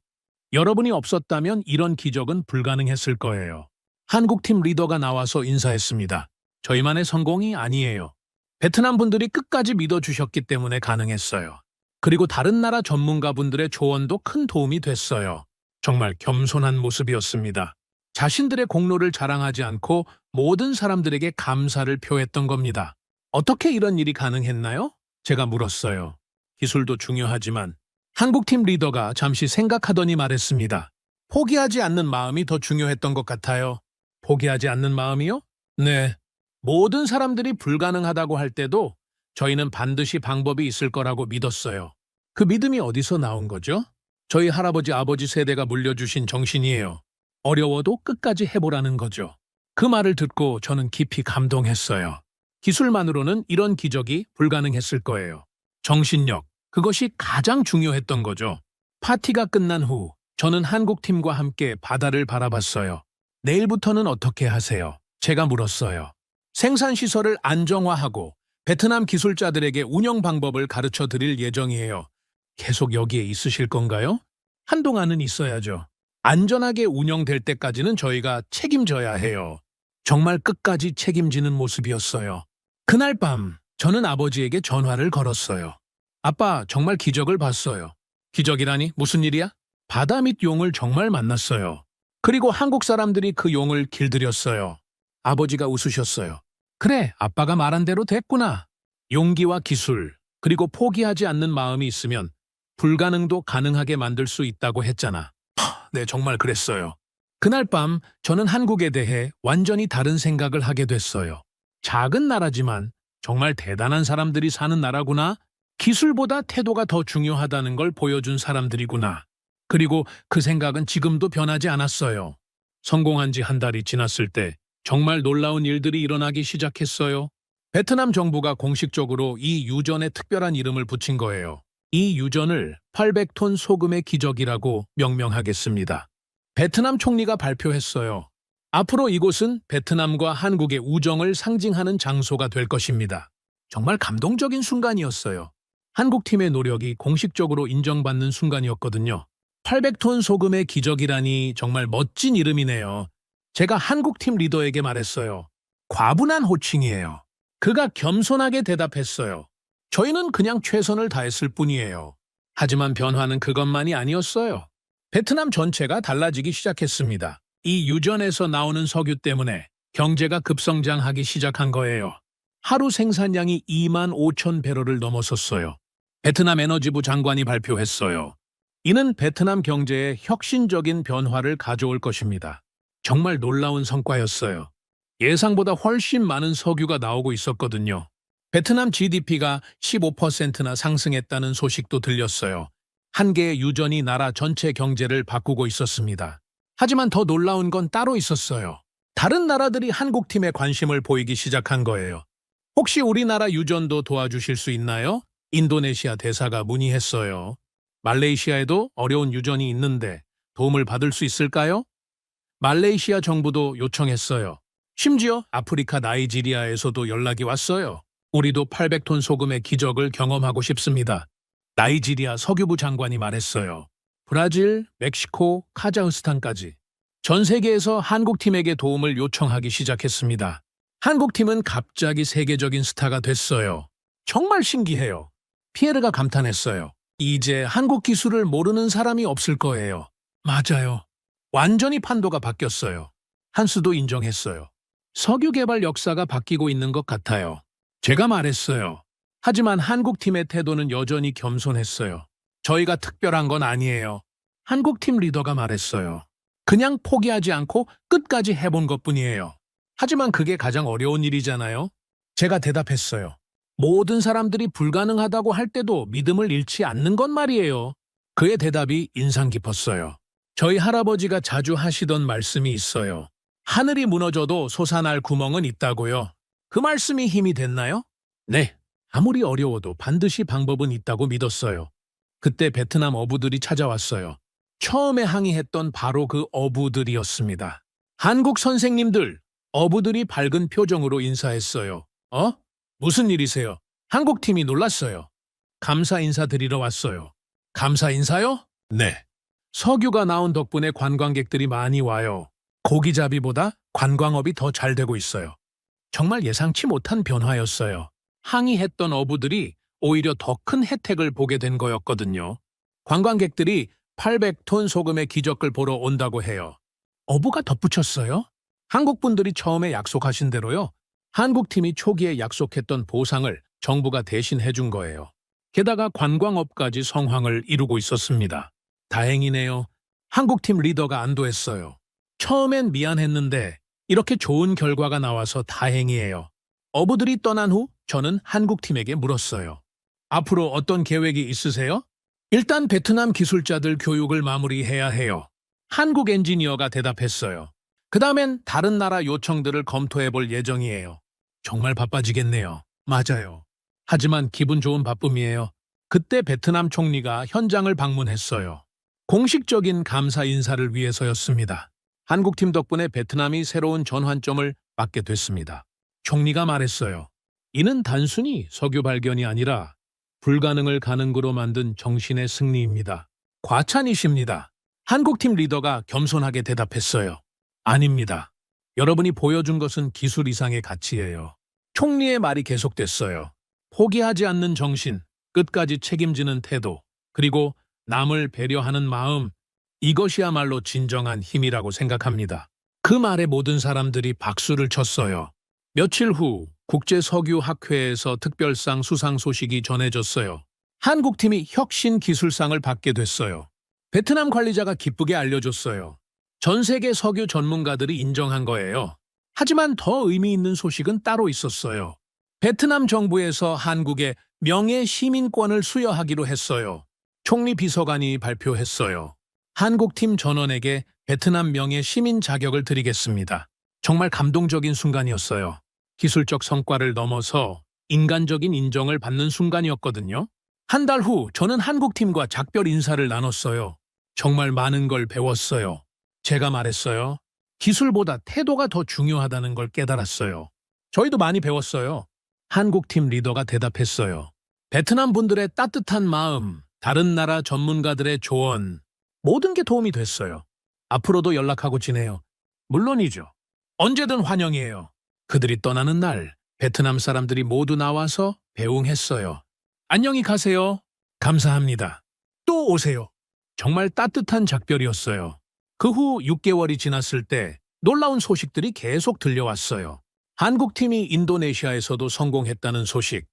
여러분이 없었다면 이런 기적은 불가능했을 거예요. 한국팀 리더가 나와서 인사했습니다. 저희만의 성공이 아니에요. 베트남 분들이 끝까지 믿어주셨기 때문에 가능했어요. 그리고 다른 나라 전문가분들의 조언도 큰 도움이 됐어요. 정말 겸손한 모습이었습니다. 자신들의 공로를 자랑하지 않고 모든 사람들에게 감사를 표했던 겁니다. 어떻게 이런 일이 가능했나요? 제가 물었어요. 기술도 중요하지만 한국팀 리더가 잠시 생각하더니 말했습니다. 포기하지 않는 마음이 더 중요했던 것 같아요. 포기하지 않는 마음이요? 네. 모든 사람들이 불가능하다고 할 때도 저희는 반드시 방법이 있을 거라고 믿었어요. 그 믿음이 어디서 나온 거죠? 저희 할아버지 아버지 세대가 물려주신 정신이에요. 어려워도 끝까지 해보라는 거죠. 그 말을 듣고 저는 깊이 감동했어요. 기술만으로는 이런 기적이 불가능했을 거예요. 정신력, 그것이 가장 중요했던 거죠. 파티가 끝난 후 저는 한국팀과 함께 바다를 바라봤어요. 내일부터는 어떻게 하세요? 제가 물었어요. 생산시설을 안정화하고 베트남 기술자들에게 운영 방법을 가르쳐 드릴 예정이에요. 계속 여기에 있으실 건가요? 한동안은 있어야죠. 안전하게 운영될 때까지는 저희가 책임져야 해요. 정말 끝까지 책임지는 모습이었어요. 그날 밤 저는 아버지에게 전화를 걸었어요. 아빠, 정말 기적을 봤어요. 기적이라니 무슨 일이야? 바다 밑 용을 정말 만났어요. 그리고 한국 사람들이 그 용을 길들였어요. 아버지가 웃으셨어요. 그래, 아빠가 말한 대로 됐구나. 용기와 기술, 그리고 포기하지 않는 마음이 있으면 불가능도 가능하게 만들 수 있다고 했잖아. 네, 정말 그랬어요. 그날 밤 저는 한국에 대해 완전히 다른 생각을 하게 됐어요. 작은 나라지만 정말 대단한 사람들이 사는 나라구나. 기술보다 태도가 더 중요하다는 걸 보여준 사람들이구나. 그리고 그 생각은 지금도 변하지 않았어요. 성공한 지 한 달이 지났을 때 정말 놀라운 일들이 일어나기 시작했어요. 베트남 정부가 공식적으로 이 유전에 특별한 이름을 붙인 거예요. 이 유전을 800톤 소금의 기적이라고 명명하겠습니다. 베트남 총리가 발표했어요. 앞으로 이곳은 베트남과 한국의 우정을 상징하는 장소가 될 것입니다. 정말 감동적인 순간이었어요. 한국팀의 노력이 공식적으로 인정받는 순간이었거든요. 800톤 소금의 기적이라니 정말 멋진 이름이네요. 제가 한국팀 리더에게 말했어요. 과분한 호칭이에요. 그가 겸손하게 대답했어요. 저희는 그냥 최선을 다했을 뿐이에요. 하지만 변화는 그것만이 아니었어요. 베트남 전체가 달라지기 시작했습니다. 이 유전에서 나오는 석유 때문에 경제가 급성장하기 시작한 거예요. 하루 생산량이 2만 5천 배럴을 넘어섰어요. 베트남 에너지부 장관이 발표했어요. 이는 베트남 경제에 혁신적인 변화를 가져올 것입니다. 정말 놀라운 성과였어요. 예상보다 훨씬 많은 석유가 나오고 있었거든요. 베트남 GDP가 15%나 상승했다는 소식도 들렸어요. 한 개의 유전이 나라 전체 경제를 바꾸고 있었습니다. 하지만 더 놀라운 건 따로 있었어요. 다른 나라들이 한국팀에 관심을 보이기 시작한 거예요. 혹시 우리나라 유전도 도와주실 수 있나요? 인도네시아 대사가 문의했어요. 말레이시아에도 어려운 유전이 있는데 도움을 받을 수 있을까요? 말레이시아 정부도 요청했어요. 심지어 아프리카 나이지리아에서도 연락이 왔어요. 우리도 800톤 소금의 기적을 경험하고 싶습니다. 나이지리아 석유부 장관이 말했어요. 브라질, 멕시코, 카자흐스탄까지 전 세계에서 한국팀에게 도움을 요청하기 시작했습니다. 한국팀은 갑자기 세계적인 스타가 됐어요. 정말 신기해요. 피에르가 감탄했어요. 이제 한국 기술을 모르는 사람이 없을 거예요. 맞아요. 완전히 판도가 바뀌었어요. 한수도 인정했어요. 석유 개발 역사가 바뀌고 있는 것 같아요. 제가 말했어요. 하지만 한국팀의 태도는 여전히 겸손했어요. 저희가 특별한 건 아니에요. 한국팀 리더가 말했어요. 그냥 포기하지 않고 끝까지 해본 것뿐이에요. 하지만 그게 가장 어려운 일이잖아요. 제가 대답했어요. 모든 사람들이 불가능하다고 할 때도 믿음을 잃지 않는 건 말이에요. 그의 대답이 인상 깊었어요. 저희 할아버지가 자주 하시던 말씀이 있어요. 하늘이 무너져도 솟아날 구멍은 있다고요. 그 말씀이 힘이 됐나요? 네. 아무리 어려워도 반드시 방법은 있다고 믿었어요. 그때 베트남 어부들이 찾아왔어요. 처음에 항의했던 바로 그 어부들이었습니다. 한국 선생님들, 어부들이 밝은 표정으로 인사했어요. 무슨 일이세요? 한국팀이 놀랐어요. 감사 인사 드리러 왔어요. 감사 인사요? 네. 석유가 나온 덕분에 관광객들이 많이 와요. 고기잡이보다 관광업이 더 잘 되고 있어요. 정말 예상치 못한 변화였어요. 항의했던 어부들이 오히려 더 큰 혜택을 보게 된 거였거든요. 관광객들이 800톤 소금의 기적을 보러 온다고 해요. 어부가 덧붙였어요. 한국 분들이 처음에 약속하신 대로요. 한국팀이 초기에 약속했던 보상을 정부가 대신 해준 거예요. 게다가 관광업까지 성황을 이루고 있었습니다. 다행이네요. 한국팀 리더가 안도했어요. 처음엔 미안했는데 이렇게 좋은 결과가 나와서 다행이에요. 어부들이 떠난 후 저는 한국팀에게 물었어요. 앞으로 어떤 계획이 있으세요? 일단 베트남 기술자들 교육을 마무리해야 해요. 한국 엔지니어가 대답했어요. 그 다음엔 다른 나라 요청들을 검토해 볼 예정이에요. 정말 바빠지겠네요. 맞아요. 하지만 기분 좋은 바쁨이에요. 그때 베트남 총리가 현장을 방문했어요. 공식적인 감사 인사를 위해서였습니다. 한국팀 덕분에 베트남이 새로운 전환점을 맞게 됐습니다. 총리가 말했어요. 이는 단순히 석유 발견이 아니라 불가능을 가능으로 만든 정신의 승리입니다. 과찬이십니다. 한국팀 리더가 겸손하게 대답했어요. 아닙니다. 여러분이 보여준 것은 기술 이상의 가치예요. 총리의 말이 계속됐어요. 포기하지 않는 정신, 끝까지 책임지는 태도, 그리고 남을 배려하는 마음, 이것이야말로 진정한 힘이라고 생각합니다. 그 말에 모든 사람들이 박수를 쳤어요. 며칠 후 국제석유학회에서 특별상 수상 소식이 전해졌어요. 한국팀이 혁신기술상을 받게 됐어요. 베트남 관리자가 기쁘게 알려줬어요. 전 세계 석유 전문가들이 인정한 거예요. 하지만 더 의미 있는 소식은 따로 있었어요. 베트남 정부에서 한국의 명예 시민권을 수여하기로 했어요. 총리 비서관이 발표했어요. 한국팀 전원에게 베트남 명예 시민 자격을 드리겠습니다. 정말 감동적인 순간이었어요. 기술적 성과를 넘어서 인간적인 인정을 받는 순간이었거든요. 한 달 후 저는 한국팀과 작별 인사를 나눴어요. 정말 많은 걸 배웠어요. 제가 말했어요. 기술보다 태도가 더 중요하다는 걸 깨달았어요. 저희도 많이 배웠어요. 한국팀 리더가 대답했어요. 베트남 분들의 따뜻한 마음, 다른 나라 전문가들의 조언, 모든 게 도움이 됐어요. 앞으로도 연락하고 지내요. 물론이죠. 언제든 환영이에요. 그들이 떠나는 날, 베트남 사람들이 모두 나와서 배웅했어요. 안녕히 가세요. 감사합니다. 또 오세요. 정말 따뜻한 작별이었어요. 그 후 6개월이 지났을 때 놀라운 소식들이 계속 들려왔어요. 한국팀이 인도네시아에서도 성공했다는 소식,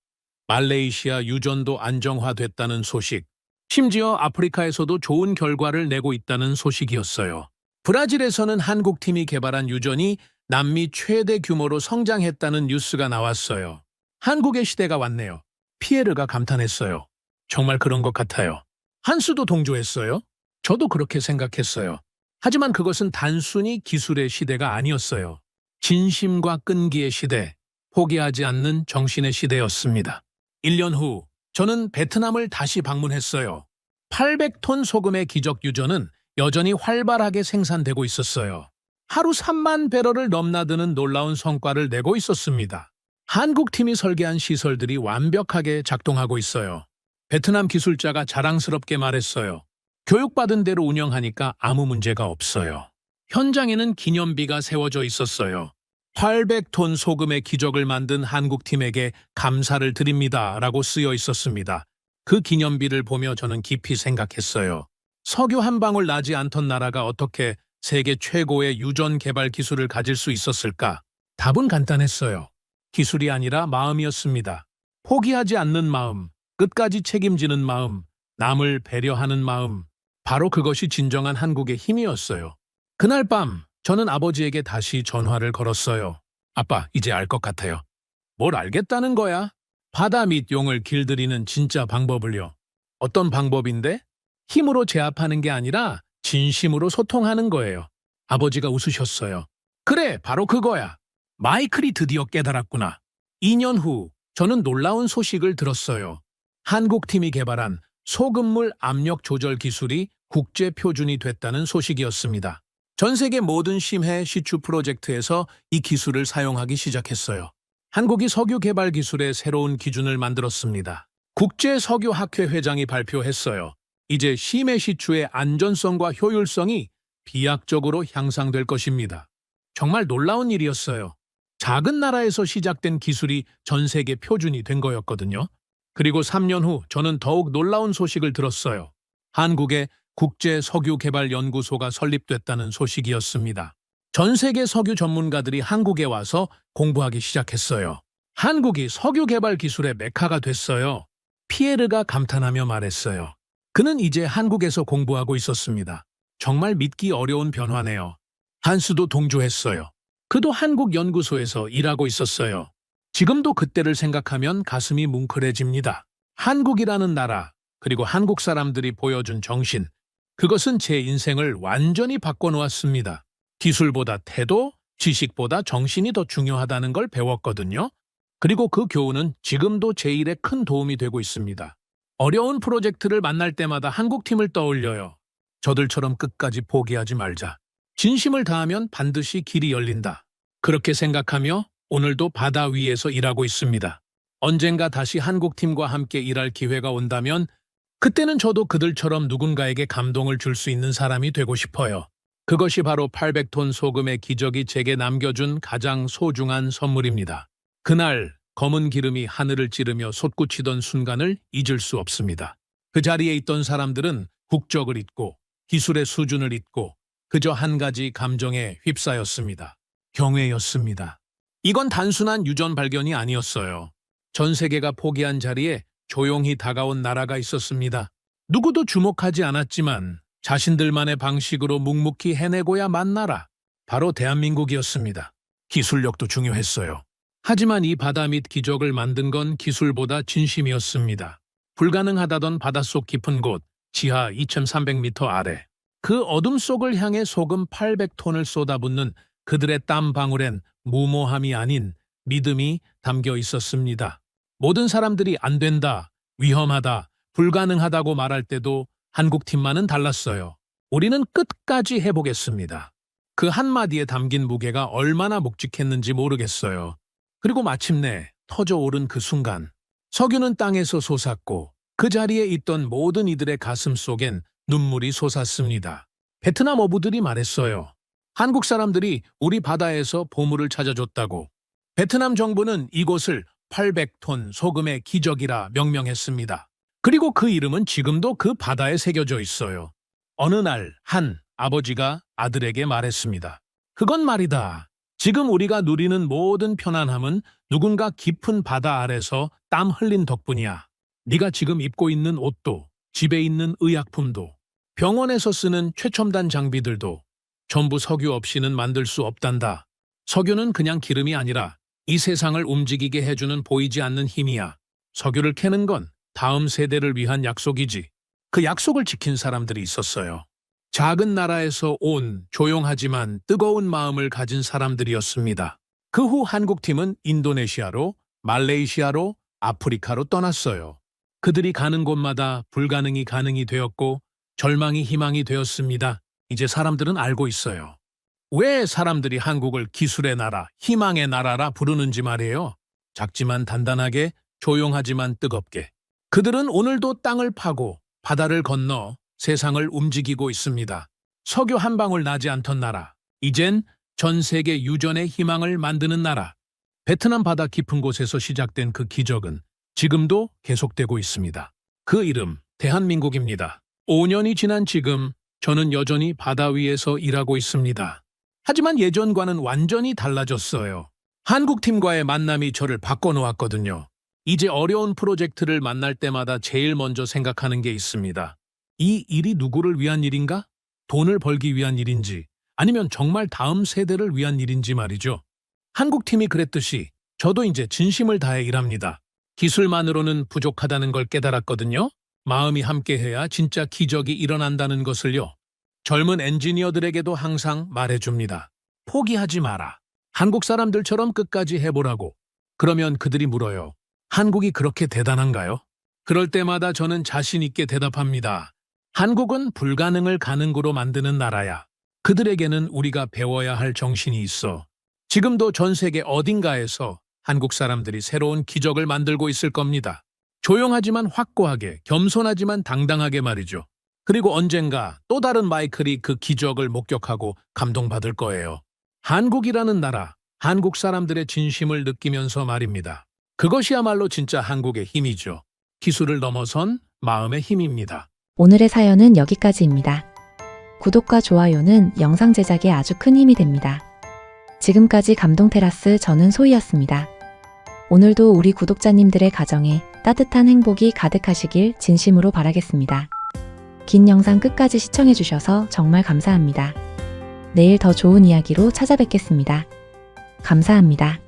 말레이시아 유전도 안정화됐다는 소식, 심지어 아프리카에서도 좋은 결과를 내고 있다는 소식이었어요. 브라질에서는 한국팀이 개발한 유전이 남미 최대 규모로 성장했다는 뉴스가 나왔어요. 한국의 시대가 왔네요. 피에르가 감탄했어요. 정말 그런 것 같아요. 한수도 동조했어요. 저도 그렇게 생각했어요. 하지만 그것은 단순히 기술의 시대가 아니었어요. 진심과 끈기의 시대, 포기하지 않는 정신의 시대였습니다. 1년 후 저는 베트남을 다시 방문했어요. 800톤 소금의 기적 유전은 여전히 활발하게 생산되고 있었어요. 하루 3만 배럴을 넘나드는 놀라운 성과를 내고 있었습니다. 한국팀이 설계한 시설들이 완벽하게 작동하고 있어요. 베트남 기술자가 자랑스럽게 말했어요. 교육받은 대로 운영하니까 아무 문제가 없어요. 현장에는 기념비가 세워져 있었어요. 800톤 소금의 기적을 만든 한국팀에게 감사를 드립니다. 라고 쓰여 있었습니다. 그 기념비를 보며 저는 깊이 생각했어요. 석유 한 방울 나지 않던 나라가 어떻게 세계 최고의 유전 개발 기술을 가질 수 있었을까? 답은 간단했어요. 기술이 아니라 마음이었습니다. 포기하지 않는 마음, 끝까지 책임지는 마음, 남을 배려하는 마음. 바로 그것이 진정한 한국의 힘이었어요. 그날 밤 저는 아버지에게 다시 전화를 걸었어요. 아빠, 이제 알 것 같아요. 뭘 알겠다는 거야? 바다 및 용을 길들이는 진짜 방법을요. 어떤 방법인데? 힘으로 제압하는 게 아니라 진심으로 소통하는 거예요. 아버지가 웃으셨어요. 그래, 바로 그거야. 마이클이 드디어 깨달았구나. 2년 후 저는 놀라운 소식을 들었어요. 한국팀이 개발한 소금물 압력 조절 기술이 국제 표준이 됐다는 소식이었습니다. 전 세계 모든 심해 시추 프로젝트에서 이 기술을 사용하기 시작했어요. 한국이 석유 개발 기술의 새로운 기준을 만들었습니다. 국제 석유 학회 회장이 발표했어요. 이제 심해 시추의 안전성과 효율성이 비약적으로 향상될 것입니다. 정말 놀라운 일이었어요. 작은 나라에서 시작된 기술이 전 세계 표준이 된 거였거든요. 그리고 3년 후 저는 더욱 놀라운 소식을 들었어요. 한국의 국제 석유 개발 연구소가 설립됐다는 소식이었습니다. 전 세계 석유 전문가들이 한국에 와서 공부하기 시작했어요. 한국이 석유 개발 기술의 메카가 됐어요. 피에르가 감탄하며 말했어요. 그는 이제 한국에서 공부하고 있었습니다. 정말 믿기 어려운 변화네요. 한수도 동조했어요. 그도 한국 연구소에서 일하고 있었어요. 지금도 그때를 생각하면 가슴이 뭉클해집니다. 한국이라는 나라, 그리고 한국 사람들이 보여준 정신, 그것은 제 인생을 완전히 바꿔놓았습니다. 기술보다 태도, 지식보다 정신이 더 중요하다는 걸 배웠거든요. 그리고 그 교훈은 지금도 제 일에 큰 도움이 되고 있습니다. 어려운 프로젝트를 만날 때마다 한국팀을 떠올려요. 저들처럼 끝까지 포기하지 말자. 진심을 다하면 반드시 길이 열린다. 그렇게 생각하며 오늘도 바다 위에서 일하고 있습니다. 언젠가 다시 한국팀과 함께 일할 기회가 온다면 그때는 저도 그들처럼 누군가에게 감동을 줄 수 있는 사람이 되고 싶어요. 그것이 바로 800톤 소금의 기적이 제게 남겨준 가장 소중한 선물입니다. 그날 검은 기름이 하늘을 찌르며 솟구치던 순간을 잊을 수 없습니다. 그 자리에 있던 사람들은 국적을 잊고 기술의 수준을 잊고 그저 한 가지 감정에 휩싸였습니다. 경외였습니다. 이건 단순한 유전 발견이 아니었어요. 전 세계가 포기한 자리에 조용히 다가온 나라가 있었습니다. 누구도 주목하지 않았지만 자신들만의 방식으로 묵묵히 해내고야만 나라. 바로 대한민국이었습니다. 기술력도 중요했어요. 하지만 이 바다 밑 기적을 만든 건 기술보다 진심이었습니다. 불가능하다던 바닷속 깊은 곳, 지하 2300m 아래. 그 어둠 속을 향해 소금 800톤을 쏟아붓는 그들의 땀 방울엔 무모함이 아닌 믿음이 담겨 있었습니다. 모든 사람들이 안 된다, 위험하다, 불가능하다고 말할 때도 한국팀만은 달랐어요. 우리는 끝까지 해보겠습니다. 그 한마디에 담긴 무게가 얼마나 묵직했는지 모르겠어요. 그리고 마침내 터져오른 그 순간 석유는 땅에서 솟았고 그 자리에 있던 모든 이들의 가슴 속엔 눈물이 솟았습니다. 베트남 어부들이 말했어요. 한국 사람들이 우리 바다에서 보물을 찾아줬다고. 베트남 정부는 이곳을 800톤 소금의 기적이라 명명했습니다. 그리고 그 이름은 지금도 그 바다에 새겨져 있어요. 어느 날 한 아버지가 아들에게 말했습니다. 그건 말이다. 지금 우리가 누리는 모든 편안함은 누군가 깊은 바다 아래서 땀 흘린 덕분이야. 네가 지금 입고 있는 옷도, 집에 있는 의약품도, 병원에서 쓰는 최첨단 장비들도 전부 석유 없이는 만들 수 없단다. 석유는 그냥 기름이 아니라 이 세상을 움직이게 해주는 보이지 않는 힘이야. 석유를 캐는 건 다음 세대를 위한 약속이지. 그 약속을 지킨 사람들이 있었어요. 작은 나라에서 온 조용하지만 뜨거운 마음을 가진 사람들이었습니다. 그 후 한국팀은 인도네시아로, 말레이시아로, 아프리카로 떠났어요. 그들이 가는 곳마다 불가능이 가능이 되었고 절망이 희망이 되었습니다. 이제 사람들은 알고 있어요. 왜 사람들이 한국을 기술의 나라, 희망의 나라라 부르는지 말이에요. 작지만 단단하게, 조용하지만 뜨겁게. 그들은 오늘도 땅을 파고 바다를 건너 세상을 움직이고 있습니다. 석유 한 방울 나지 않던 나라. 이젠 전 세계 유전의 희망을 만드는 나라. 베트남 바다 깊은 곳에서 시작된 그 기적은 지금도 계속되고 있습니다. 그 이름, 대한민국입니다. 5년이 지난 지금 저는 여전히 바다 위에서 일하고 있습니다. 하지만 예전과는 완전히 달라졌어요. 한국팀과의 만남이 저를 바꿔놓았거든요. 이제 어려운 프로젝트를 만날 때마다 제일 먼저 생각하는 게 있습니다. 이 일이 누구를 위한 일인가? 돈을 벌기 위한 일인지, 아니면 정말 다음 세대를 위한 일인지 말이죠. 한국팀이 그랬듯이 저도 이제 진심을 다해 일합니다. 기술만으로는 부족하다는 걸 깨달았거든요. 마음이 함께해야 진짜 기적이 일어난다는 것을요. 젊은 엔지니어들에게도 항상 말해줍니다. 포기하지 마라. 한국 사람들처럼 끝까지 해보라고. 그러면 그들이 물어요. 한국이 그렇게 대단한가요? 그럴 때마다 저는 자신 있게 대답합니다. 한국은 불가능을 가능으로 만드는 나라야. 그들에게는 우리가 배워야 할 정신이 있어. 지금도 전 세계 어딘가에서 한국 사람들이 새로운 기적을 만들고 있을 겁니다. 조용하지만 확고하게, 겸손하지만 당당하게 말이죠. 그리고 언젠가 또 다른 마이클이 그 기적을 목격하고 감동받을 거예요. 한국이라는 나라, 한국 사람들의 진심을 느끼면서 말입니다. 그것이야말로 진짜 한국의 힘이죠. 기술을 넘어선 마음의 힘입니다. 오늘의 사연은 여기까지입니다. 구독과 좋아요는 영상 제작에 아주 큰 힘이 됩니다. 지금까지 감동테라스 저는 소희였습니다. 오늘도 우리 구독자님들의 가정에 따뜻한 행복이 가득하시길 진심으로 바라겠습니다. 긴 영상 끝까지 시청해주셔서 정말 감사합니다. 내일 더 좋은 이야기로 찾아뵙겠습니다. 감사합니다.